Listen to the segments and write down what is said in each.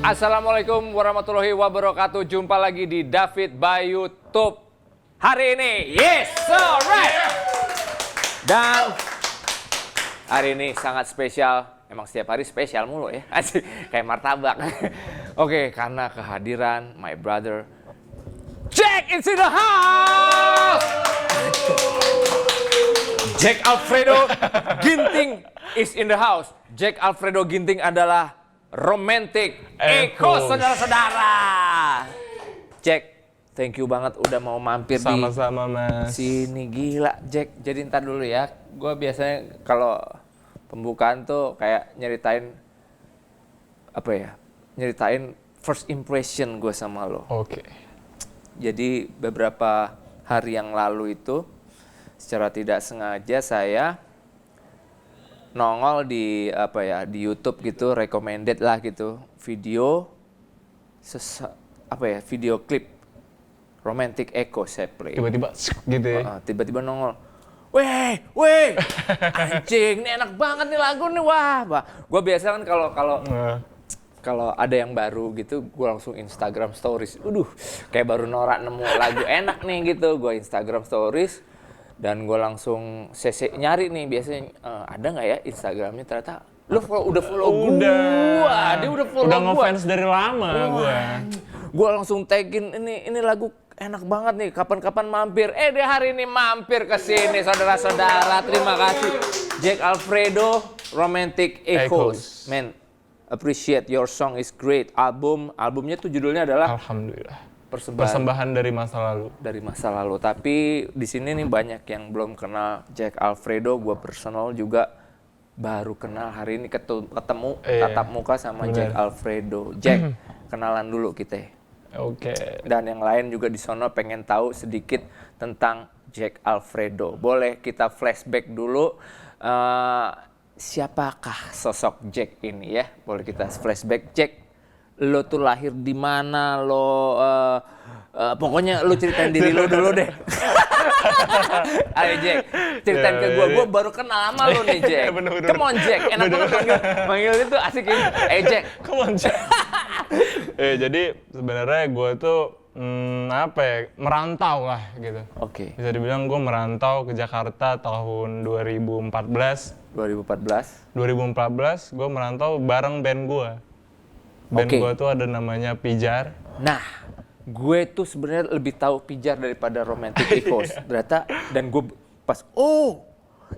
Assalamualaikum warahmatullahi wabarakatuh. Jumpa lagi di David by YouTube hari ini. Yes, alright. Dan hari ini sangat spesial. Emang setiap hari spesial mulu ya. Asik, kayak martabak. Oke, karena kehadiran my brother Jack is in the house. Jack Alfredo Ginting is in the house. Jack Alfredo Ginting adalah Romantic Echoes, saudara-saudara. Jack, thank you banget udah mau mampir sama-sama, Mas. Sini. Gila, Jack. Jadi ntar dulu ya. Gue biasanya kalau pembukaan tuh kayak nyeritain apa ya? Nyeritain first impression gue sama lo. Oke. Jadi beberapa hari yang lalu itu secara tidak sengaja saya nongol di di YouTube gitu, recommended lah gitu, video video klip Romantic Echoes saya play. Tiba-tiba gitu ya. Tiba-tiba nongol. Weh, anjing, ini enak banget nih lagu nih, wah. Gue biasa kan kalau ada yang baru gitu, gue langsung Instagram Stories. Kayak baru norak nemu lagu enak nih gitu, gue Instagram Stories. Dan gue langsung nyari nih biasanya ada nggak ya Instagramnya, ternyata udah follow gue, dia udah follow gue. Udah ngefans dari lama gue. Gue langsung tagin ini lagu enak banget nih, kapan-kapan mampir. Dia hari ini mampir ke sini, saudara-saudara. Terima kasih Jack Alfredo Romantic Echoes. Man, appreciate your song is great. Albumnya tuh judulnya adalah Alhamdulillah. Persembahan dari masa lalu. Dari masa lalu. Tapi di sini nih banyak yang belum kenal Jack Alfredo. Gue personal juga baru kenal hari ini, ketemu tatap muka sama Jack Alfredo. Jack, kenalan dulu kita. Oke. Dan yang lain juga di sono pengen tahu sedikit tentang Jack Alfredo. Boleh kita flashback dulu. Siapakah sosok Jack ini ya? Boleh kita flashback. Jack, lo tuh lahir di mana, pokoknya lo ceritain diri lo dulu deh. Ayo Jack, ceritain ke gue baru kenal sama lo nih Jack. Come on Jack, enak banget manggil itu asik ini. Jack, come on Jack. Jadi sebenarnya gue tuh merantau lah gitu. Oke. Bisa dibilang gue merantau ke Jakarta tahun 2014. 2014 gue merantau bareng band gue. Band gue tuh ada namanya Pijar. Nah, gue tuh sebenarnya lebih tahu Pijar daripada Romantic Echoes. Ternyata, dan gue pas,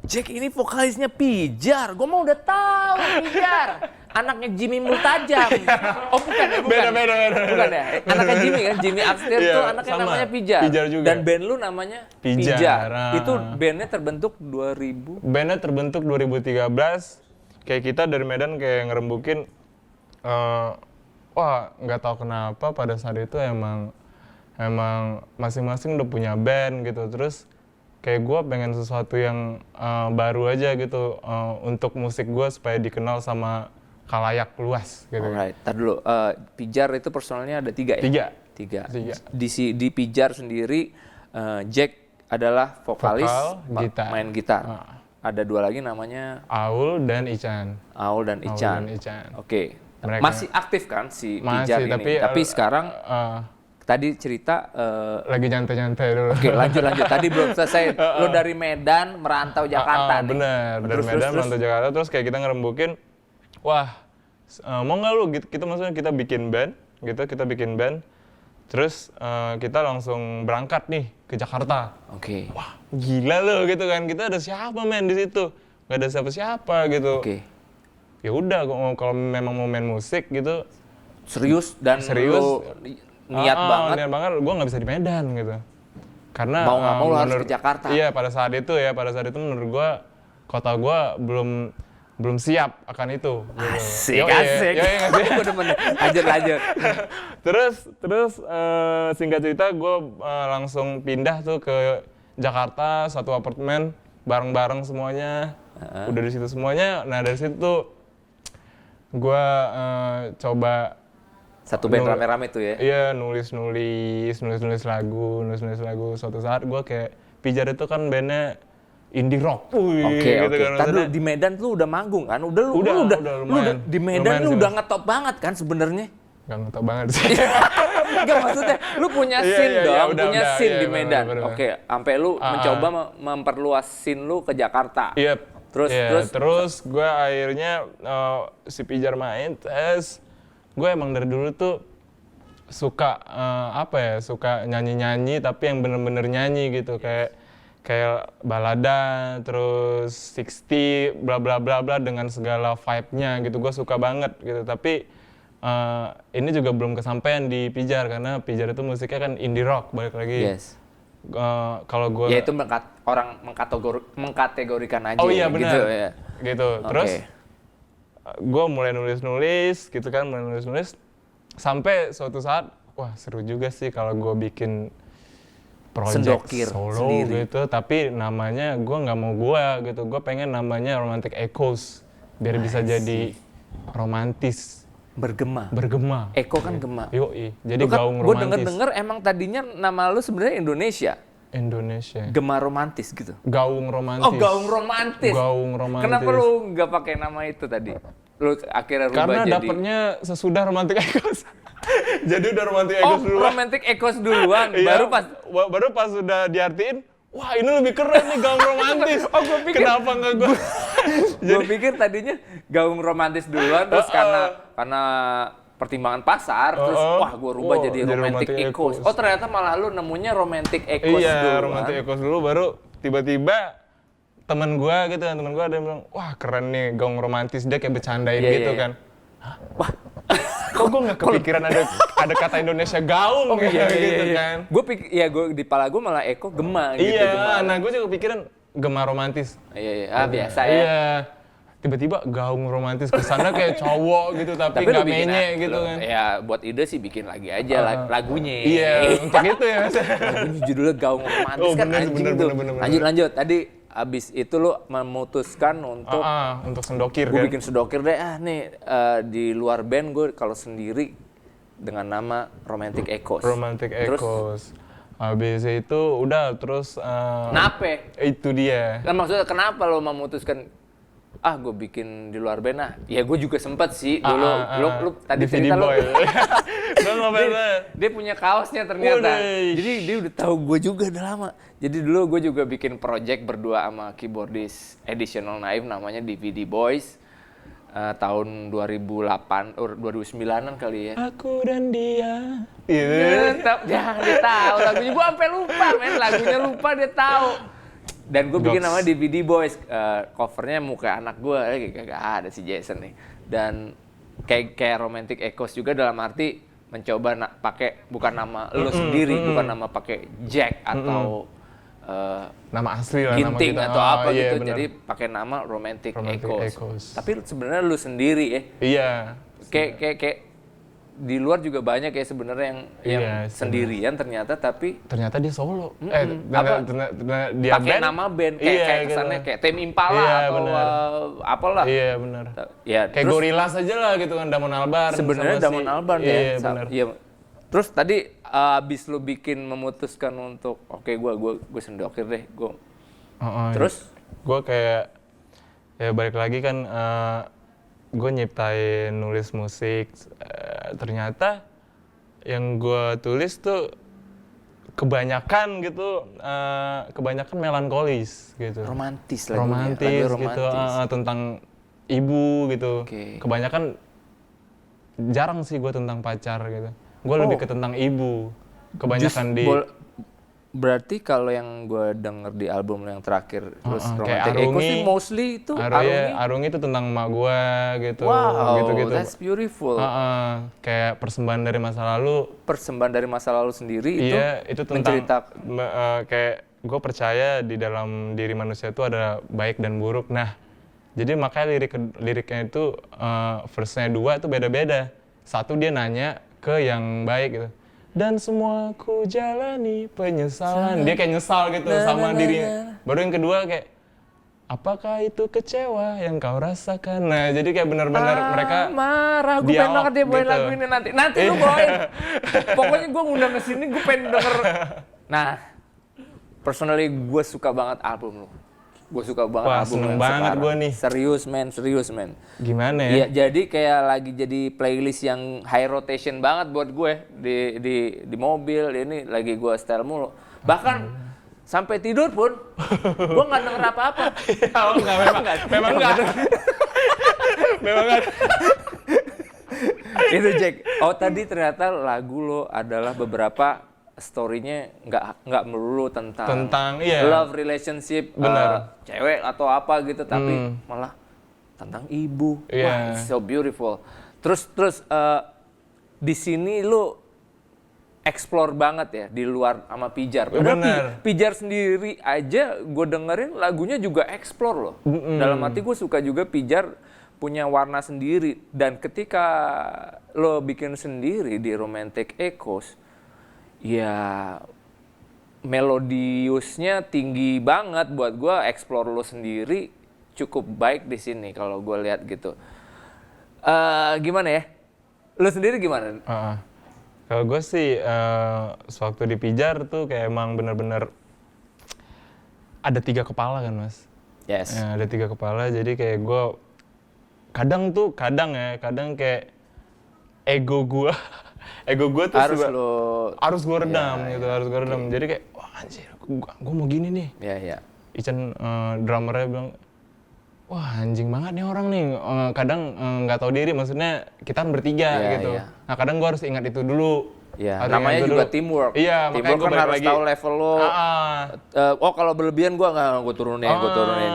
Jack ini vokalisnya Pijar. Gue mau udah tahu Pijar. Anaknya Jimmy Multajam. Bukan. Beda. Bukan ya? Anaknya Jimmy kan, Jimmy Upstairs tuh anaknya sama. namanya Pijar. Pijar juga. Dan band lu namanya Pijar. Itu bandnya terbentuk 2000? Bandnya terbentuk 2013. Kayak kita dari Medan kayak ngerembukin, nggak tahu kenapa pada saat itu emang masing-masing udah punya band gitu. Terus kayak gue pengen sesuatu yang baru aja gitu untuk musik gue supaya dikenal sama khalayak luas gitu. Alright, tar dulu. Pijar itu personalnya ada 3 ya? Tiga. Di Pijar sendiri, Jack adalah vokalis, main gitar. Ada 2 lagi namanya Aul dan Ican. Oke. Masih aktif kan si Pijar ini? Tapi sekarang tadi cerita lagi nyantai-nyantai dulu. Oke, lanjut. Tadi belum selesai. Lo dari Medan merantau Jakarta nih. Bener, dari Medan merantau Jakarta. Terus kayak kita ngerembukin, mau nggak lu? Kita bikin band, gitu. Kita bikin band. Terus kita langsung berangkat nih ke Jakarta. Oke. Wah, gila lo gitu kan. Kita ada siapa men di situ? Gak ada siapa-siapa gitu. Oke. Ya udah, kalau memang mau main musik gitu. Serius lo niat banget. Gue nggak bisa di Medan gitu. Karena mau nggak mau lo harus ke Jakarta. Iya, pada saat itu menurut gue kota gue belum siap akan itu. Asik. Gue demen. Lanjut. Terus singkat cerita gue langsung pindah tuh ke Jakarta, satu apartemen bareng-bareng semuanya. Udah di situ semuanya. Nah dari situ tuh gue coba satu band rame-rame tuh ya? Iya, nulis lagu. Suatu saat gue kayak Pijar itu kan bandnya indie rock. Oke. Kan. Tadi di Medan tuh udah manggung kan? Udah di Medan lu udah ngetop banget kan sebenarnya? Nggak ngotot banget sih. Enggak, maksudnya lu punya Iya, scene iya, iya, dong, udah, punya udah, scene iya, di bener, Medan. bener. Oke, sampai lu mencoba memperluas scene lu ke Jakarta. Iya. Terus Gue akhirnya si Pijar main, terus gue emang dari dulu tuh suka suka nyanyi-nyanyi tapi yang bener-bener nyanyi gitu, kayak balada, terus 60 bla bla bla bla dengan segala vibe-nya gitu. Gue suka banget gitu. Tapi ini juga belum kesampaian di Pijar karena Pijar itu musiknya kan indie rock, balik lagi. yes. Kalau gue Ya itu orang mengkategorikan aja. oh iya benar gitu ya. gitu. Terus gue mulai nulis gitu kan, nulis sampai suatu saat wah seru juga sih kalau gue bikin project Sendokir solo sendiri. gitu, tapi namanya gue nggak mau gue gitu, gue pengen namanya Romantic Echoes biar bisa jadi romantis, Bergema. Eko kan gema. Yoi, jadi Lu kan, gaung gue romantis. denger emang tadinya nama lu sebenarnya Indonesia. Gema romantis gitu. Gaung romantis. Oh, gaung romantis. Gaung romantis. Kenapa lu nggak pakai nama itu tadi? Lu akhirnya rubah Karena jadi dapetnya sesudah Romantic Echoes. Jadi udah Romantic Echoes duluan. Romantic Echoes duluan. Iya, baru pas sudah diartiin, wah ini lebih keren nih gaung romantis. gue pikir Kenapa nggak gue? gue pikir tadinya gaung romantis duluan, terus karena pertimbangan pasar, terus wah gue rubah jadi Romantic Echoes. Oh ternyata malah lu nemunya Romantic Echoes Iya, duluan. Romantic Echoes dulu, baru tiba-tiba teman gue gitu kan, teman gue ada yang bilang, wah keren nih gaung romantis, dia kayak bercandain gitu kan. Hah? Wah, kok gue nggak kepikiran ada kata Indonesia gaung gitu kan. Gue pikir, ya gue di pala gue malah Eko gema gitu. Iya, nah gue juga kepikiran gema romantis. Iya, biasa ya. Iya, tiba-tiba gaung romantis kesana kayak cowok gitu tapi nggak menye gitu kan. Ya buat ide sih bikin lagi aja lagunya. Iya, untuk itu ya mas. Lagunya judulnya gaung romantis Oh, kan bener, anjing bener, tuh. bener. Lanjut. Tadi abis itu lu memutuskan untuk sendokir gue kan. bikin sendokir deh. Nih di luar band gue kalau sendiri dengan nama Romantic Echoes. Romantic Echoes. Habis itu udah terus. Kenapa? Itu dia. Kan maksudnya kenapa lo memutuskan gue bikin di luar band? Ya gue juga sempet sih dulu. Lu tadi DVD cerita lu. boy. Dia punya kaosnya ternyata. Udah. Jadi dia udah tahu gue juga udah lama. Jadi dulu gue juga bikin project berdua sama keyboardist Additional Knife namanya DVD Boys. Tahun 2008 atau 2009-an kali ya. Aku dan dia. Jangan dia tahu lagunya. Gue sampai lupa, lagunya lupa dia tahu. Dan gue bikin namanya DVD Boys. Covernya muka anak gue, gak ada si Jason nih. Dan kayak Romantic Echoes juga dalam arti mencoba pakai bukan nama lu sendiri, bukan nama pakai Jack atau nama asli lah, Ginting nama kita. atau apa iya, gitu. bener. Jadi pakai nama Romantic Echoes. Echoes. Tapi sebenarnya lu sendiri ya. Iya. Kayak di luar juga banyak ya sebenarnya yang sendirian ternyata dia solo. Dia pakai nama band kayak kesannya kayak Tame Impala atau apalah. Iya benar. Ya, kayak Gorillaz aja lah gitu kan, Damon Albarn. Sebenarnya Damon Albarn ya. Iya benar. Iya. Terus tadi abis lu memutuskan untuk gue sendokir deh, terus gue kayak ya balik lagi kan, gue nyiptain nulis musik, ternyata yang gue tulis tuh kebanyakan melankolis gitu, romantis gitu, tentang ibu gitu. Kebanyakan jarang sih gue tentang pacar gitu. Gue lebih ke tentang ibu, kebanyakan berarti kalau yang gue denger di album yang terakhir, terus Romantic Echoes sih mostly itu Arungi itu tentang emak gue gitu. Wow, gitu. That's beautiful. Kayak persembahan dari masa lalu sendiri itu. Iya, itu tentang kayak gue percaya di dalam diri manusia itu ada baik dan buruk. Nah, jadi makanya liriknya itu verse-nya 2 itu beda-beda. Satu dia nanya ke yang baik gitu. Dan semua ku jalani penyesalan. Dia kayak nyesal gitu sama dirinya. Baru yang kedua kayak, apakah itu kecewa yang kau rasakan? Nah, jadi kayak benar-benar mereka marah. Gue pengen banget dia bawain lagu ini nanti. Nanti lu bawain. Pokoknya gue ngundang ke sini, gue pengen denger. Nah, personally gue suka banget album lu. Gue suka banget Wah, album seneng yang banget sekarang. gua nih. Serius men. Gimana ya? Iya, jadi kayak lagi jadi playlist yang high rotation banget buat gue di mobil. Ini lagi gue setel mulu. Bahkan sampai tidur pun gue nggak denger apa-apa. Oh, enggak, memang enggak. Memang enggak. Itu Jack. Oh tadi ternyata lagu lo adalah beberapa story-nya nggak melulu tentang iya. love relationship, Benar. cewek atau apa gitu, tapi malah tentang ibu. Iya. Wah, it's so beautiful. Terus di sini lo explore banget ya di luar sama Pijar. Padahal Bener. Pijar sendiri aja gue dengerin lagunya juga explore loh. Dalam hati gue suka juga Pijar punya warna sendiri, dan ketika lo bikin sendiri di Romantic Echoes, ya melodiusnya tinggi banget buat gue. Explore lo sendiri cukup baik di sini kalau gue lihat gitu. Gimana ya? Lo sendiri gimana? Kalau gue sih sewaktu di Pijar tuh kayak emang bener-bener ada 3 kepala kan mas. Yes. Ada 3 kepala, jadi kayak gue kadang kayak ego gue tuh harus gue redam gitu. Harus gue redam. Jadi kayak wah anjir, gue mau gini nih. Iya. Ican drummernya bilang, wah anjing banget nih orang nih. Kadang nggak tahu diri, maksudnya kita kan bertiga gitu. Iya. Nah kadang gue harus ingat itu dulu. Iya, namanya juga teamwork. Iya, teamwork kan harus tahu level lo. Oh kalau berlebihan gue nggak, gue turunin.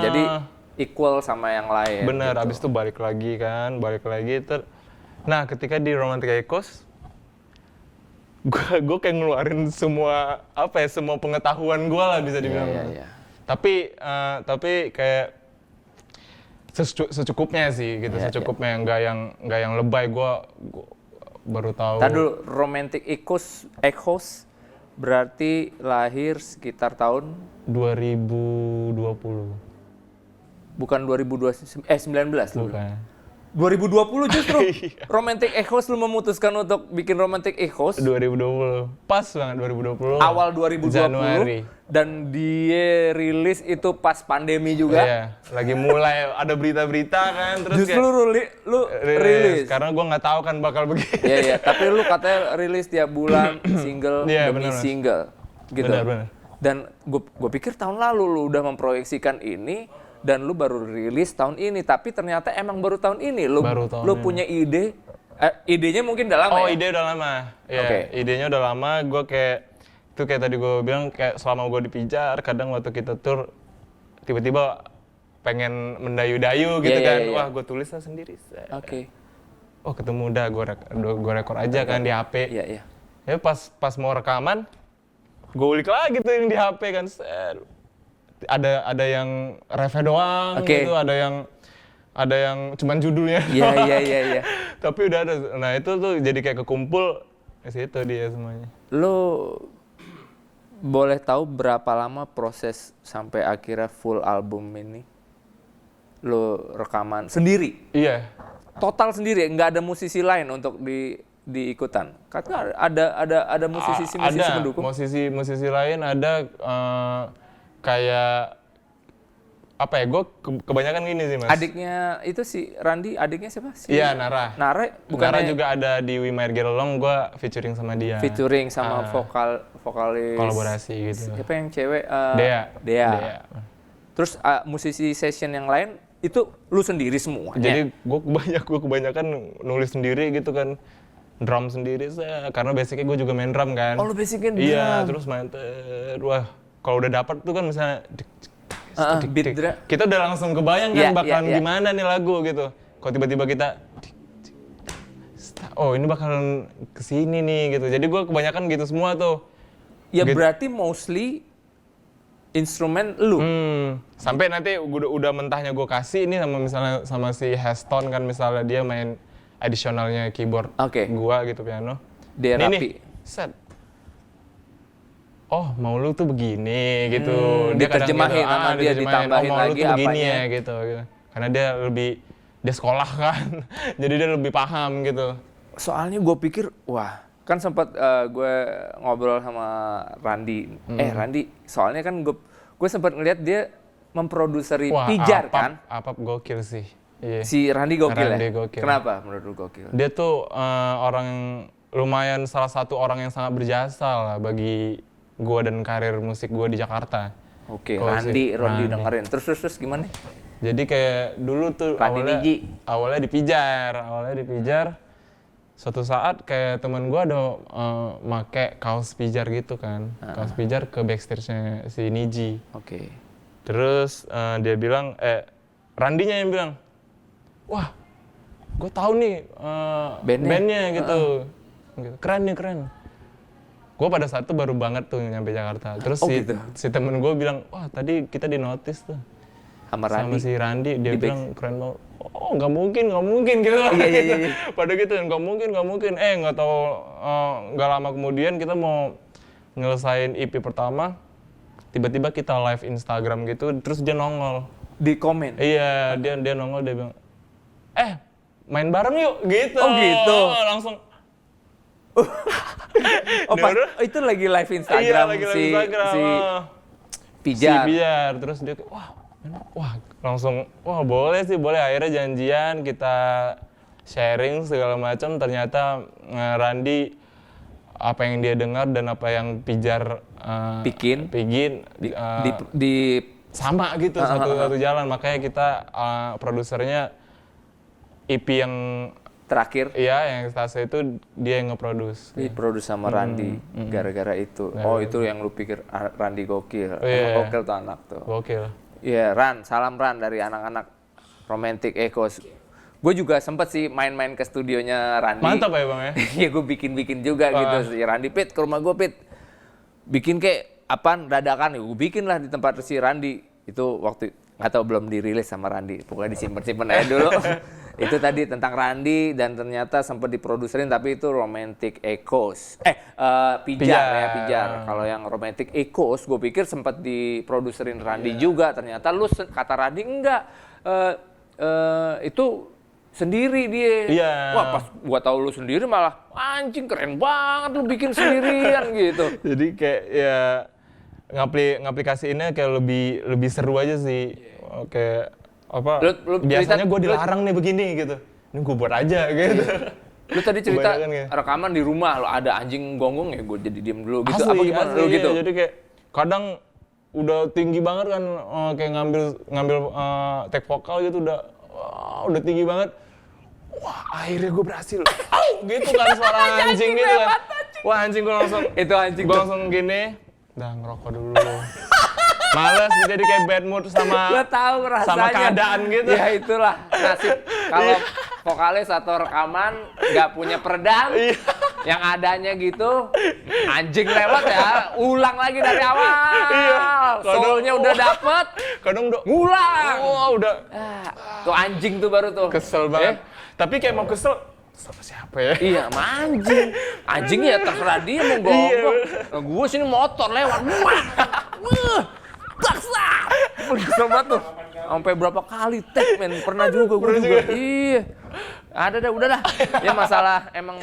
Jadi equal sama yang lain. Bener, gitu. abis itu balik lagi. Nah ketika di Romantic Echoes, gue kayak ngeluarin semua pengetahuan gue lah bisa dibilang. Iya. Tapi kayak secukupnya sih gitu, secukupnya nggak yang lebay. Gue baru tahu. Tadi dulu, Romantic Echoes berarti lahir sekitar tahun 2020. bukan 2019 dulu. Bukan. 2020 justru Romantic Echoes lu memutuskan untuk bikin Romantic Echoes 2020. Pas banget 2020. awal 2020 Januari. Dan dia rilis itu pas pandemi juga. Iya, lagi mulai ada berita-berita kan, terus Justru lu rilis. Karena gue nggak tahu kan bakal begini. Iya, tapi lu katanya rilis tiap bulan single demi single gitu. Benar. Dan gue pikir tahun lalu lu udah memproyeksikan ini dan lu baru rilis tahun ini, tapi ternyata emang baru tahun ini lu punya ide. Idenya mungkin udah lama ya? Ide udah lama. Iya, idenya udah lama. Gue kayak tadi gue bilang kayak selama gue di Pijar, kadang waktu kita tur tiba-tiba pengen mendayu-dayu gitu kan. Wah, gue tulis lah sendiri. Oh, ketemu udah gue rekor aja kan di HP. Iya. Ya pas mau rekaman, gue ulik lagi tuh yang di HP kan. Ada yang refnya doang gitu, ada yang cuman judulnya. Iya. Tapi udah ada. Nah, itu tuh jadi kayak kekumpul di situ dia semuanya. Lo boleh tahu berapa lama proses sampai akhirnya full album ini? Lo rekaman sendiri? Iya. Total sendiri, nggak ada musisi lain untuk diikutan. Karena ada musisi mendukung. Musisi lain ada kayak apa ya? Gue kebanyakan gini sih mas. Adiknya itu si Randi, adiknya siapa sih? Iya, Nara. Bukannya Nara juga ada di We Might Get Along. Gue featuring sama dia. Featuring sama vokalis. Kolaborasi gitu. Siapa yang cewek? Dea. Terus musisi session yang lain itu lu sendiri semuanya? Jadi gue kebanyakan nulis sendiri gitu kan. Drum sendiri karena basicnya gue juga main drum kan. Oh, lu basicnya drum. Iya, terus main wah, kalau udah dapat tuh kan misalnya beat drum. kita udah langsung kebayang kan bakalan gimana nih lagu gitu. Kalau tiba-tiba kita oh ini bakalan kesini nih gitu. Jadi gue kebanyakan gitu semua tuh. Ya gitu. Berarti mostly instrumen lu. Sampai nanti udah mentahnya gue kasih ini sama si Heston kan, misalnya dia main additionalnya keyboard gua gitu, piano. Dia rapi. Set. Oh, mau lu tuh begini gitu. Dia diterjemahin sama dia ditambahin mau lagi lu tuh begini apanya. Ya gitu. Karena dia sekolah kan. Jadi dia lebih paham gitu. Soalnya gue pikir, wah, kan sempat gue ngobrol sama Randi. Randi, soalnya kan gue sempat ngeliat dia memproduseri Wah, Pijar Apap, kan? Apap gokil sih. Iya. Si Randy gokil Randy ya? gokil. Kenapa menurut lu gokil? Dia tuh orang yang lumayan salah satu orang yang sangat berjasa lah bagi gua dan karir musik gua di Jakarta. Oke, Kalau Randy Randy. dengerin. Terus gimana? Jadi kayak dulu tuh Randy awalnya dipijar. Suatu saat kayak teman gua ada make kaos pijar gitu kan. Kaos pijar ke backstage-nya si Niji. Oke. Terus dia bilang, Randinya yang bilang, wah, gue tahu nih bandnya gitu. Gitu. Keren nih, keren. Gue pada saat itu baru banget tuh nyampe Jakarta. Terus gitu? si temen gue bilang, wah tadi kita di notice tuh Sama si Randi. Dia bilang keren banget. Oh nggak mungkin gitu. Iya. Pada gitu, nggak mungkin. Nggak tahu nggak lama kemudian kita mau ngelesain EP pertama. Tiba-tiba kita live Instagram gitu, terus dia nongol. Di komen? Iya, dia nongol, dia bilang, main bareng yuk, gitu. Oh gitu? Langsung. Itu lagi live Instagram Iya, lagi live Instagram. si Si Pijar. Pijar, terus dia kayak, wah, langsung, boleh sih, boleh. Akhirnya janjian, kita sharing segala macam. Ternyata Randy, apa yang dia dengar dan apa yang Pijar bikin di sama gitu, satu jalan. Makanya kita produsernya EP yang terakhir yang Stase itu dia yang nge-produce. diproduksi sama Randy gara-gara itu. Oh, itu yang lu pikir Randy gokil. Emang gokil tuh anak tuh. Gokil. Iya, salam Ran dari anak-anak Romantic Echoes. Gue juga sempet sih main-main ke studionya Randy. Mantap ya Bang ya? Iya, gue bikin juga gitu. Si Randy, Pit, ke rumah gue, Pit. Bikin kayak apaan, dadakan. Gue bikin lah di tempat si Randy. Itu waktu, nggak tahu belum dirilis sama Randy. Pokoknya disimpan aja dulu. Itu tadi tentang Randy dan ternyata sempat diproduserin tapi itu Romantic Echoes. Pijar. Kalau yang Romantic Echoes gue pikir sempat diproduserin Randy juga. Ternyata lu kata Randy enggak. Itu sendiri dia. Iya. Wah, pas gua tahu lu sendiri malah anjing keren banget lu bikin sendirian gitu. Jadi kayak ya ngaplikasiinnya kayak lebih seru aja sih. Kayak apa? Biasanya gue dilarang nih begini gitu. Ini gue buat aja gitu. Lu tadi cerita gitu. rekaman di rumah lo ada anjing gonggong ya gue jadi diem dulu gitu. Asli, Apa gimana lu iya. gitu? Jadi kayak kadang udah tinggi banget kan kayak ngambil take vokal gitu udah tinggi banget. Wah, akhirnya gue berhasil. Gitu kan suara anjing gitu kan. Wah, anjing gue langsung gue langsung gini. Udah ngerokok dulu. Males jadi kayak bad mood sama Gua tahu rasanya. Sama keadaan gitu. Ya itulah nasib kalau vokalis atau rekaman nggak punya peredam. Yang adanya gitu, anjing lewat ya, ulang lagi dari awal. Soalnya udah dapet, kadang udah ngulang. Udah. Tuh anjing tuh baru tuh. Kesel banget. Tapi kayak mau kesel sama siapa ya? Iya, sama anjing. Anjing ya terserah dia mau gonggong. Nah, gue sini motor lewat. Paksa. Kesel banget tuh. Sampai berapa kali take men. Pernah juga gue juga. Iya. Udah dah. Ya masalah emang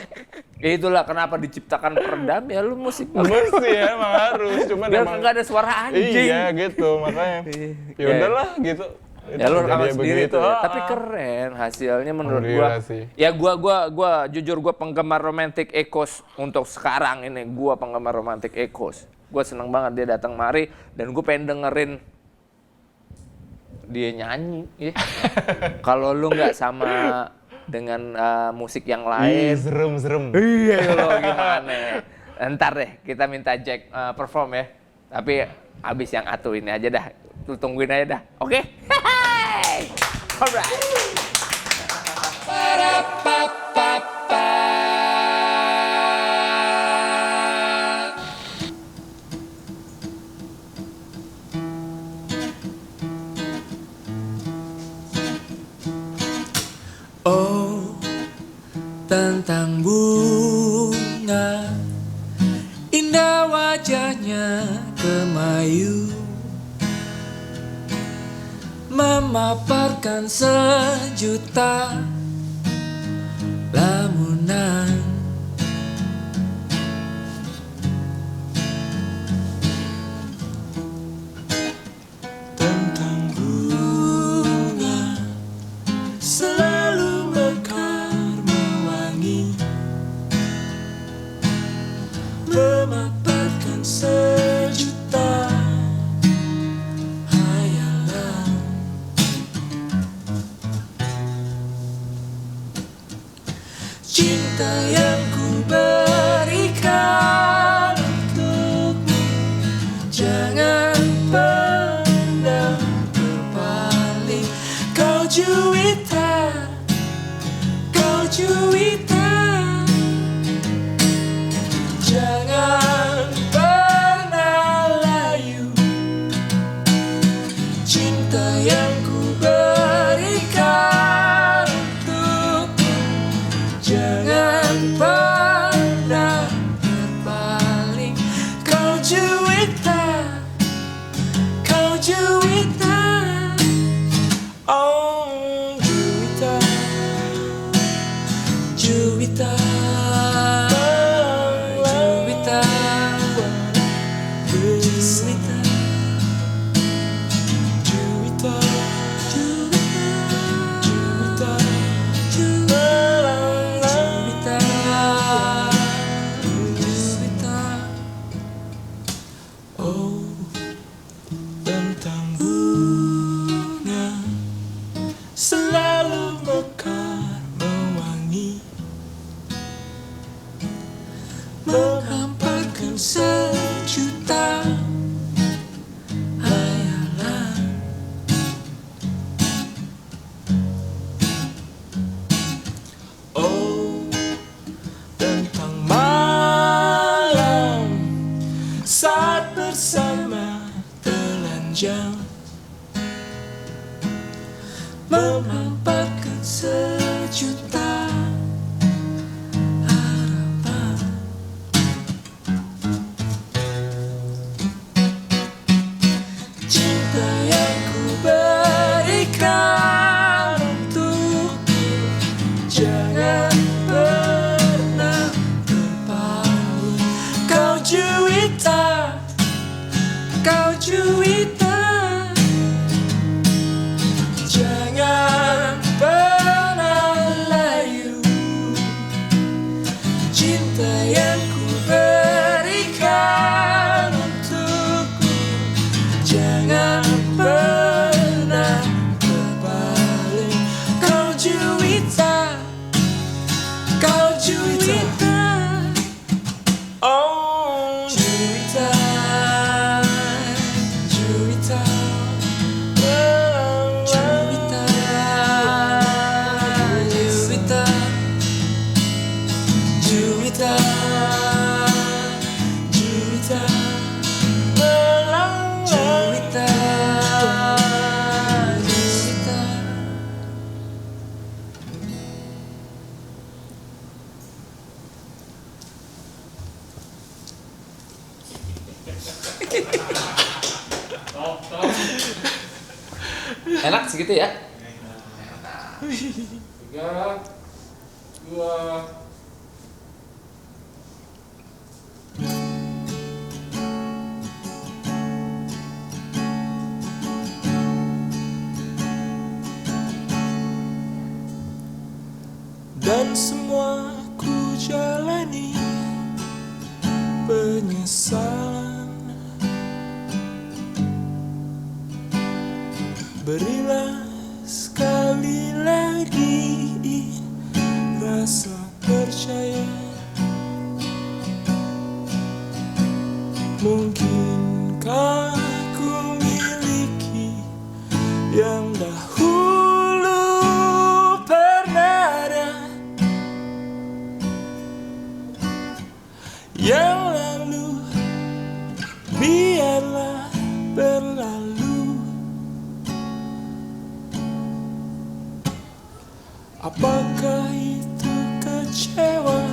ya itulah kenapa diciptakan peredam ya lu musik. Mesti ya emang harus. Cuman biar emang enggak ada suara anjing. Iya gitu makanya. Ya udahlah gitu. Ya lu rekaman sendiri begitu. tuh. Tapi keren hasilnya menurut gua. Sih. Ya gua jujur gua penggemar Romantic Echoes untuk sekarang ini. Gua penggemar Romantic Echoes. Gua seneng banget dia datang mari dan gua pengen dengerin dia nyanyi. Ya. Kalau lu nggak sama dengan musik yang lain. Serem. Iya lo gimana? Ntar deh kita minta Jack perform ya. Tapi abis yang atu ini aja dah. Lu tungguin aja dah. Oke? Alright. Oh, tentang bunga indah wajahnya kemayu memaparkan sejuta lamunan tentang cinta yang ku berikan untukmu, jangan pernah berpaling. Kau Juwita, kau Juwita, jangan pernah layu. Cinta yang ku berikan untukmu, jangan pernah berpaling. Kau Juwita, kau Juwita, oh Juwita, Juwita, Juwita, Juwita. Juwita, Juwita, Juwita, Juwita. Oh, tentang bunga selalu mekar mewangi, menghamparkan sejuta hayalan. Oh, tentang malam saat bersama telanjang, menghamparkan sejuta harapan. Cinta yang ku berikan untukmu, jangan pernah berpaling. Kau Juwita, kau Juwita, jangan pernah layu. Cinta yang ku berikan untukmu, jangan pernah berpaling. Kau Juwita, kau Juwita, oh Juwita, Juwita, Juwita, Juwita, Juwita, Juwita, Juwita, Juwita. Enak segitu ya? 3, 2. Dan semua ku jalani penyesalan. Berilah sekali lagi rasa percaya, mungkinkah ku miliki yang dahulu pernah ada, yang lalu biarlah berlalu. Apakah itu kecewa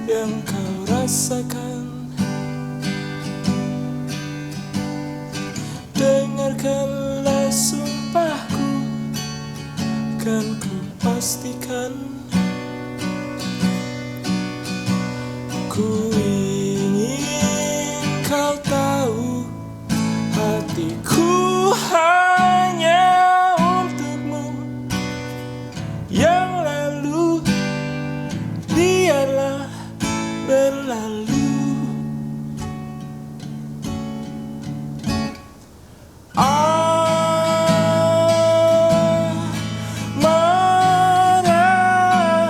yang kau rasakan? Dengarkanlah sumpahku, kan ku pastikan. Ku ingin kau tahu, hatiku hanya untukmu. Yang lalu biarlah berlalu. Marah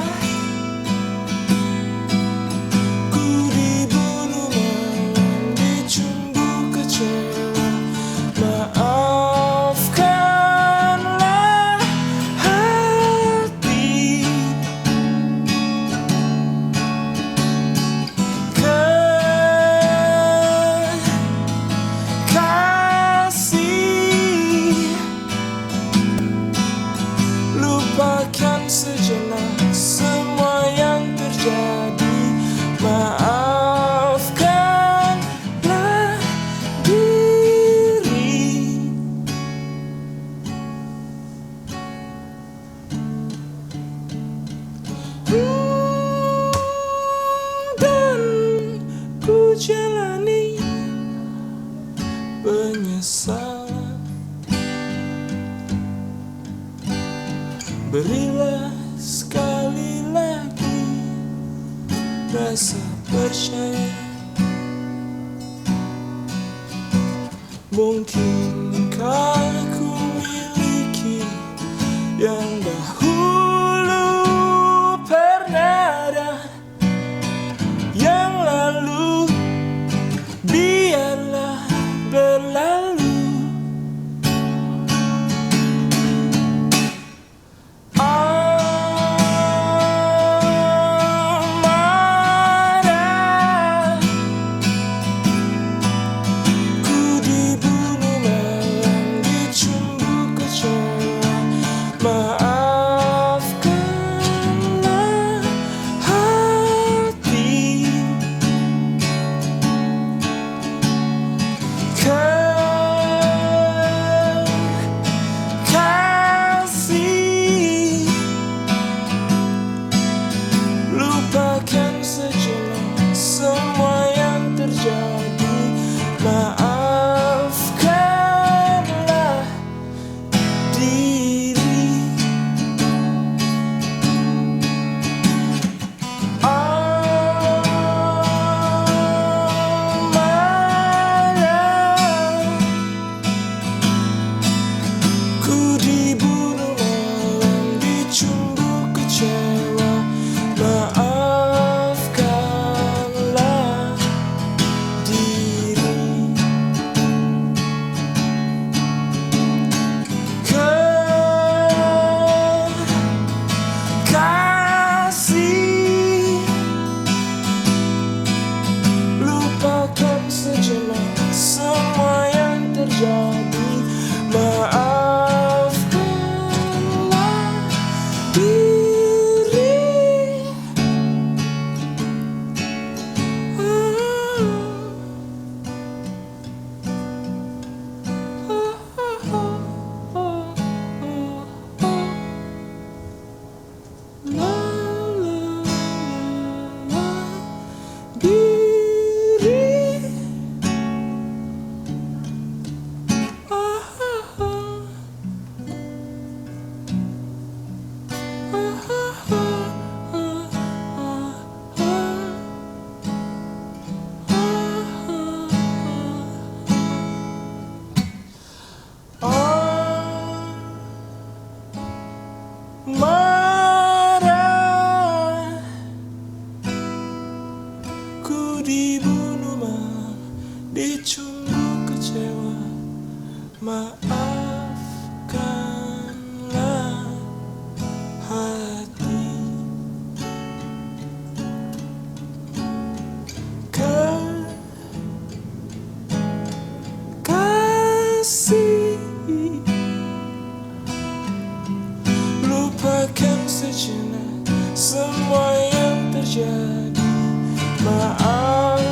Berilah sekali lagi rasa percaya. Mungkinkah ku miliki yang dahulu pernah ada, yang lalu biarlah berlalu. Amarah, ku dibunuh malam dicumbu kecewa. Maafkanlah hati, kasih. Lupakan sejenak semua yang terjadi. Maafkanlah diri. Amarah, ku dibunuh malam dicumbu kecewa. Maafkanlah diri. Kasih, lupakan sejenak semua yang terjadi. Maafkanlah diri. La, la, la, diri. Marah, ku dibunuh malam dicumbu kecewa. Maafkanlah hati, kasih. Lupakan sejenak semua yang terjadi. Maafkanlah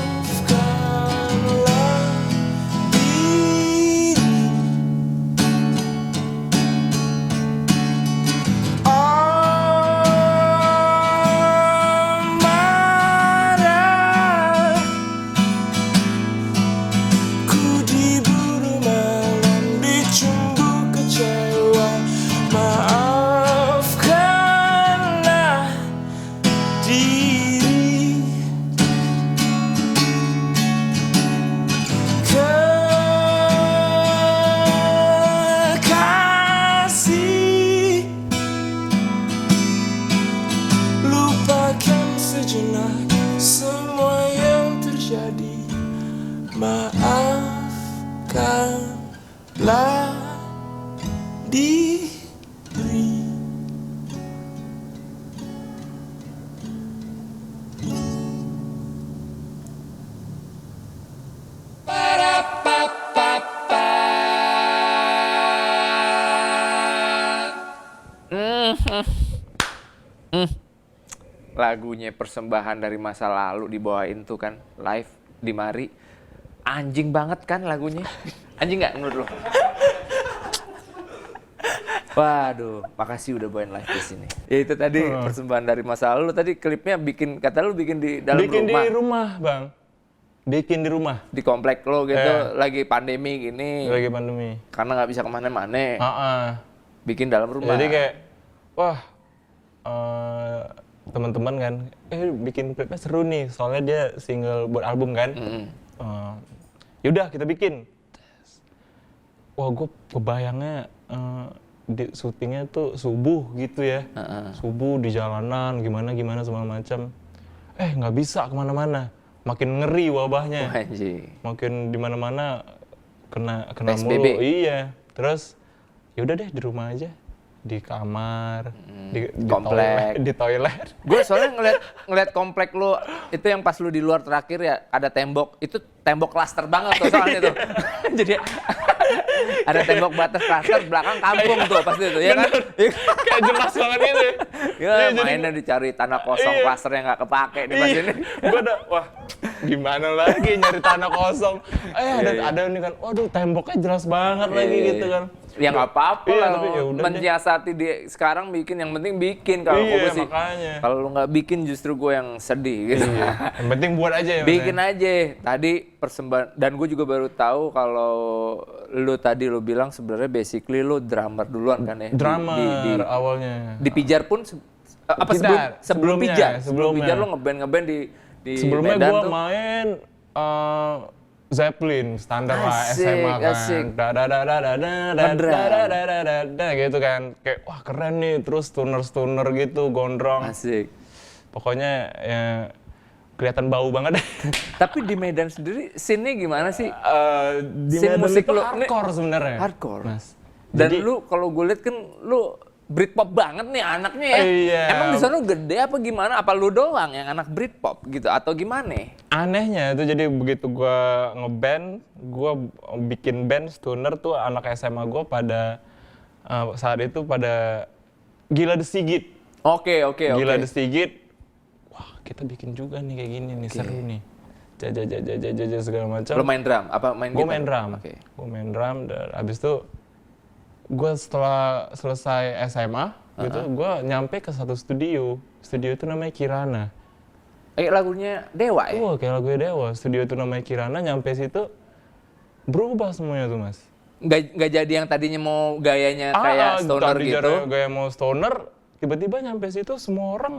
diri. Amarah, ku dibunuh malam dicumbu kecewa. Maafkanlah diri. Kasih, lupakan sejenak semua yang terjadi. Maafkanlah diri. Lagunya persembahan dari masa lalu dibawain tuh kan live di Mari. Anjing banget kan lagunya? Anjing nggak menurut lo? Waduh, makasih udah bawain live di sini. Ya itu tadi persembahan dari masa lalu. Tadi klipnya bikin, kata lu bikin di dalam Bikin rumah. di rumah, Bang. Bikin di rumah. Di komplek lo gitu, lagi pandemi gini. Lagi pandemi. Karena nggak bisa kemana-mana. Heeh. Bikin dalam rumah. Jadi kayak wah teman-teman kan, bikin klipnya seru nih, soalnya dia single buat album kan. Yaudah kita bikin. Wah gue kebayangnya di syutingnya tuh subuh gitu ya, subuh di jalanan gimana segala macam. Nggak bisa kemana-mana, makin ngeri wabahnya, makin di mana-mana kena PSBB. mulu. Iya, terus yaudah deh di rumah aja, di kamar, di komplek, di toilet. Gue soalnya ngeliat komplek lu itu yang pas lu di luar terakhir ya, ada tembok, itu tembok klaster banget tuh soalnya tuh. Jadi ada tembok batas klaster, belakang kampung tuh pasti itu, ya kan? Kayak jelas banget gitu. Ya mainnya dicari tanah kosong, klaster yang nggak kepake di pas ini. Gue udah, wah gimana lagi nyari tanah kosong. Ada nih kan, waduh temboknya jelas banget lagi gitu kan. Ya nggak apa-apa lah, tapi ya udah mensiasati di sekarang bikin, yang penting bikin. Kalau gue sih, kalau lu nggak bikin justru gue yang sedih gitu. Yang penting buat aja ya. Bikin aja. Tadi persembahan, dan gue juga baru tahu kalau lu tadi lu bilang sebenarnya basically lu drummer duluan kan ya. Drummer awalnya. Di Pijar pun sebelum Pijar lu ngeband di sebelumnya Medan gue tuh. main Zeppelin standar lah SMA kan. Gitu kan. Kayak wah keren nih, terus stoner gitu, gondrong. Asik. Pokoknya ya kelihatan bau banget deh. Tapi di Medan sendiri scene-nya gimana sih? Di Scene Medan musik itu lu hardcore sebenarnya. Hardcore. Mas. Dan Jadi, lu kalau gue liat kan lu Britpop banget nih anaknya ya. Iya. Emang di sana gede apa gimana? Apa lu doang yang anak Britpop gitu atau gimana? Anehnya itu jadi begitu gua ngeband, gua bikin band stoner tuh anak SMA gua pada saat itu pada gila The Sigit. Oke. Gila The Sigit. Wah, kita bikin juga nih kayak gini nih, seru nih. Jaja segala macam. Lu main drum apa main Gua gitar? main drum. Oke. Gua main drum dan abis itu gua setelah selesai SMA gitu, gua nyampe ke satu studio. Studio itu namanya Kirana. Lagunya Dewa ya? Wah, kayak lagu Dewa. Studio itu namanya Kirana, nyampe situ berubah semuanya tuh, Mas. Nggak jadi yang tadinya mau gayanya kayak stoner gitu. Gaya mau stoner, tiba-tiba nyampe situ semua orang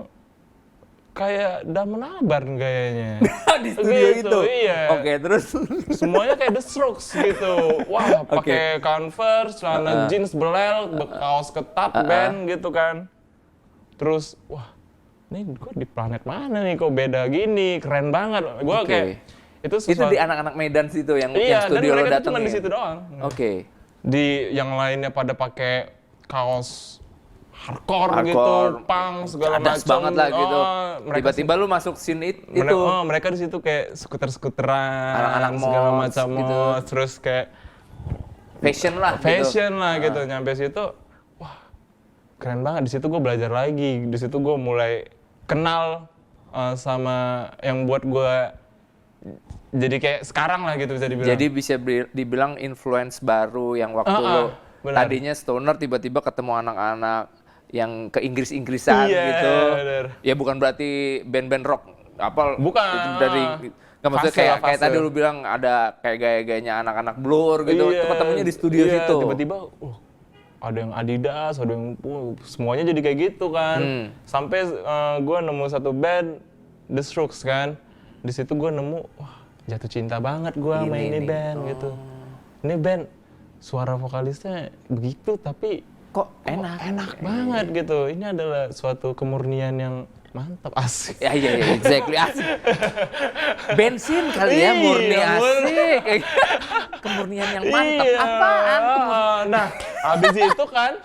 kayak Damon Albarn gayanya. Di studio Gitu, itu? iya. Oke, terus? Semuanya kayak The Strokes gitu. Wah, pakai Converse, celana jeans belel, kaos ketat, band gitu kan. Terus, wah, ini gue di planet mana nih kok beda gini, keren banget. Gue kayak itu di anak-anak Medan situ yang iya, studio lo dan mereka datengin. cuma di situ doang. Oke. Di yang lainnya pada pakai kaos hardcore gitu, punk segala macam. Cadas banget lah gitu. Mereka Tiba-tiba lu masuk scene itu. mereka di situ kayak skuter-skuteran, Anak-anak segala mods macam gitu. terus kayak Fashion lah gitu. Nyampe situ, wah keren banget. Di situ gue belajar lagi. Di situ gue mulai kenal sama yang buat gue jadi kayak sekarang lah gitu bisa dibilang. Jadi bisa dibilang influence baru yang waktu lo tadinya stoner tiba-tiba ketemu anak-anak yang ke Inggris-Inggrisan gitu. Bener. Ya bukan berarti band-band rock apa Bukan. dari nggak maksudnya kayak tadi lu bilang ada kayak gaya-gayanya anak-anak Blur gitu. Itu ketemunya di studio situ. Tiba-tiba ada yang Adidas, ada yang semuanya jadi kayak gitu kan. Sampai gue nemu satu band The Strokes kan. Di situ gue nemu wah jatuh cinta banget gue sama ini band gitu. Ini band suara vokalisnya begitu tapi kok enak banget gitu. Ini adalah suatu kemurnian yang mantap, asik. Ya exactly asik. Bensin kali ya murni asik. Kemurnian yang mantap. Apaan? Nah,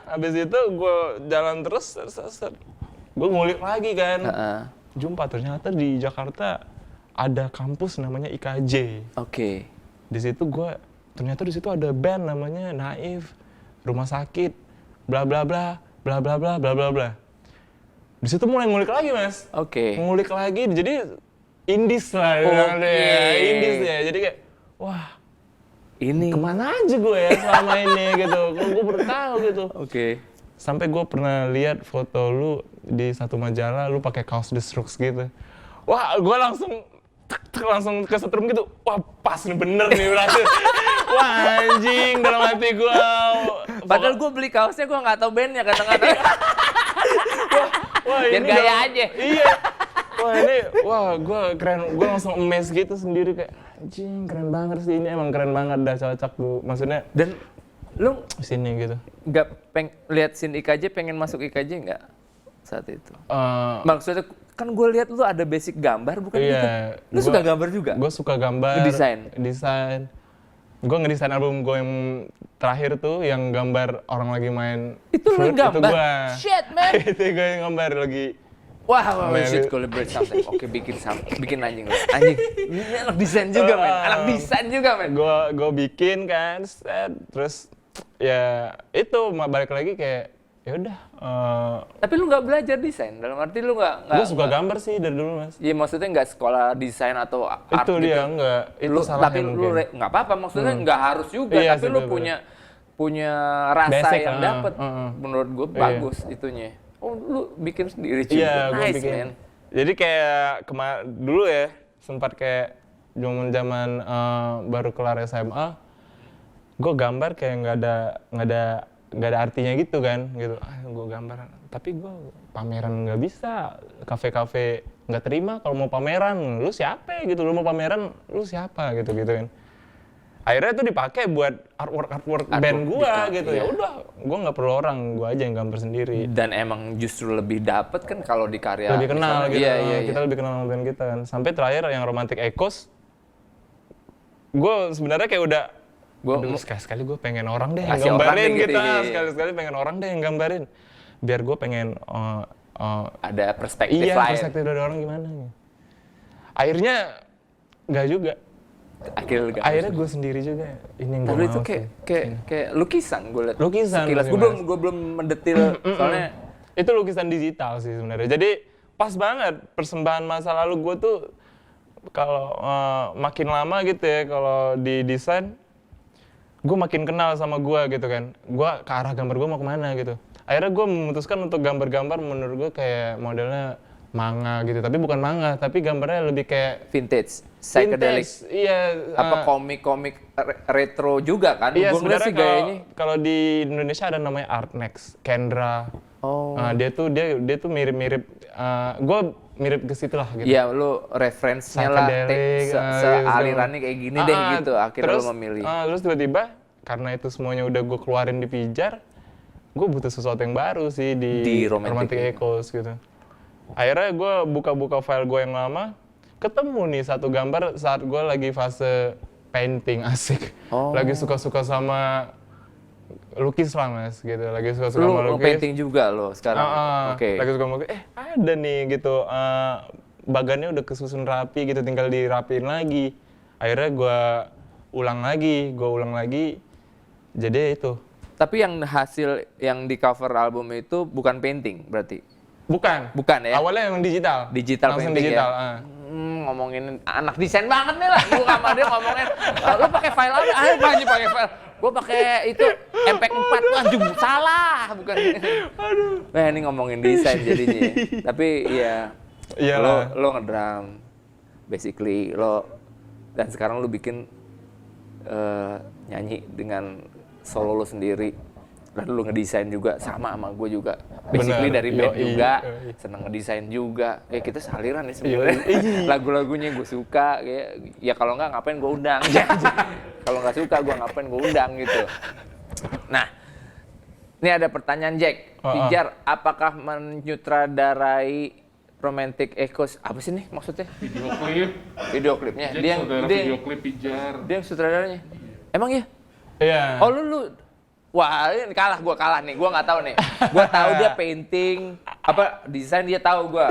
habis itu gue jalan terus gue ngulik lagi kan. Jumpa ternyata di Jakarta ada kampus namanya IKJ. Oke. Di situ ternyata di situ ada band namanya Naif, Rumah Sakit, bla bla bla, bla bla bla bla bla bla. Di situ mulai ngulik lagi, Mas. Oke. Ngulik lagi, jadi indies lah. Indies ya. Jadi kayak, wah, ini kemana aja gue ya selama ini gitu. Gue baru tahu gitu. Oke. Sampai gue pernah lihat foto lu di satu majalah, lu pakai kaos The Strokes gitu. Wah, gue langsung kesetrum gitu. Wah, pas nih, bener nih berarti. Wah, anjing dalam hati gue. Padahal gue beli kaosnya gue nggak tahu bandnya kadang-kadang. Wah, Biar ini gaya dong. aja. Iya. Wah, gue keren. Gue langsung amazed gitu sendiri kayak, anjing keren banget sih ini, emang keren banget, dah cocok gue. Maksudnya Dan lu sini gitu. nggak lihat scene IKJ, pengen masuk IKJ nggak saat itu? Maksudnya kan gue lihat lu ada basic gambar bukan gitu? Iya. Lu suka gambar juga? Gue suka gambar. Desain. Gue ngedesain album gue yang terakhir tuh, yang gambar orang lagi main Itu lu flute, yang gambar? Itu gue. Shit, man! Itu gue yang gambar lagi. Wah, we should collaborate something. Oke, bikin anjing lu. Anjing, ini anak desain juga, men. Anak desain juga, men. Gue bikin kan, set. Terus ya itu balik lagi kayak ya udah. Tapi lu nggak belajar desain, dalam arti lu nggak. Gue suka gambar sih dari dulu, Mas. Iya, maksudnya nggak sekolah desain atau art Itu gitu. dia enggak. Itu Lu, salahnya tapi lu mungkin. nggak apa-apa, maksudnya nggak harus juga. Iya, tapi sih, lu bener-bener. punya rasa Basic, yang dapet. Menurut gue Iya. bagus itunya. Oh, lu bikin sendiri juga. Iya, gue Nice, bikin. man. Jadi kayak dulu ya, sempat kayak zaman baru kelar SMA, gue gambar kayak nggak ada artinya gitu kan, gitu. Gue gambar, tapi gue pameran nggak bisa, kafe-kafe nggak terima kalau mau pameran, lu siapa gitu, lu mau pameran, lu siapa gitu kan. Akhirnya itu dipakai buat artwork band gue gitu. iya. Ya udah, gue nggak perlu orang, gue aja yang gambar sendiri. Dan emang justru lebih dapet kan kalau di karya. Lebih kenal misalnya. gitu. Iya. Kita lebih kenal sama band kita kan. Sampai terakhir yang Romantic Echoes, gue sebenarnya kayak udah, aduh, sekali-sekali gue pengen orang deh yang Kasih orang gambarin deh gitu, gitu. iya. Sekali-sekali pengen orang deh yang gambarin. Biar gue pengen Ada perspektif iya, lain. perspektif dari orang gimana. Akhirnya nggak juga. Akhirnya gue sendiri juga. Ini yang gue Tapi mau itu sih. kayak lukisan gue liat. Lukisan, Sekilas. lukisan. Gue belum mendetil soalnya. Itu lukisan digital sih sebenarnya. Jadi pas banget persembahan masa lalu gue tuh kalau makin lama gitu ya, kalau di desain gue makin kenal sama gue gitu kan. Gue ke arah gambar gue mau kemana gitu. Akhirnya gue memutuskan untuk gambar-gambar menurut gue kayak modelnya manga gitu. Tapi bukan manga, tapi gambarnya lebih kayak Vintage, psychedelic. vintage. Iya. Apa komik-komik retro juga kan? Iya, Gue ngeliat sih sebenarnya gayanya. kalau di Indonesia ada namanya Artnext, Kendra. Oh. Dia tuh mirip-mirip, gue mirip ke situ lah gitu. Iya, lu referensinya lah, Psychedelic, sealirannya kayak gini deh gitu. Akhirnya terus, lu memilih. Terus tiba-tiba karena itu semuanya udah gue keluarin di Pijar, gue butuh sesuatu yang baru sih di Romantic Echoes gitu. Akhirnya gue buka-buka file gue yang lama, ketemu nih satu gambar saat gue lagi fase painting asik. Oh. Lagi suka-suka sama lukis lah mas gitu, lagi suka-suka Lu sama lukis. painting juga lo sekarang? Oke. Lagi suka sama lukis, ada nih gitu, bagannya udah kesusun rapi gitu, tinggal dirapiin lagi. Akhirnya gue ulang lagi, jadi itu. Tapi yang hasil yang di cover album itu bukan painting berarti? Bukan ya? Awalnya yang digital. painting Langsung digital. ya? Ngomongin anak desain banget nih lah. Gue sama dia ngomongin, lo pakai file apa? Pak Haji pakai file. Gue pakai itu MP4. Anjing, salah. Bukan. Aduh. Nah ini ngomongin desain jadinya. Tapi ya, lo ngedrum. Basically dan sekarang lo bikin nyanyi dengan solo lo sendiri. Dan lu ngedesain juga sama gue juga. Basically dari band juga, seneng ngedesain juga. Kita saliran ya sebenarnya. Lagu-lagunya gue suka, ya kalau nggak ngapain gue undang. Kalau nggak suka gue ngapain gue undang gitu. Nah, ini ada pertanyaan Jack. Pijar, apakah menyutradarai Romantic Echoes? Apa sih nih maksudnya? Video klipnya. Dia video klip Pijar. Dia yang sutradaranya. Emang ya? Iya. Oh lu wah, ini gue kalah nih, gue nggak tahu nih. Gue tahu dia painting, desain dia tahu gue.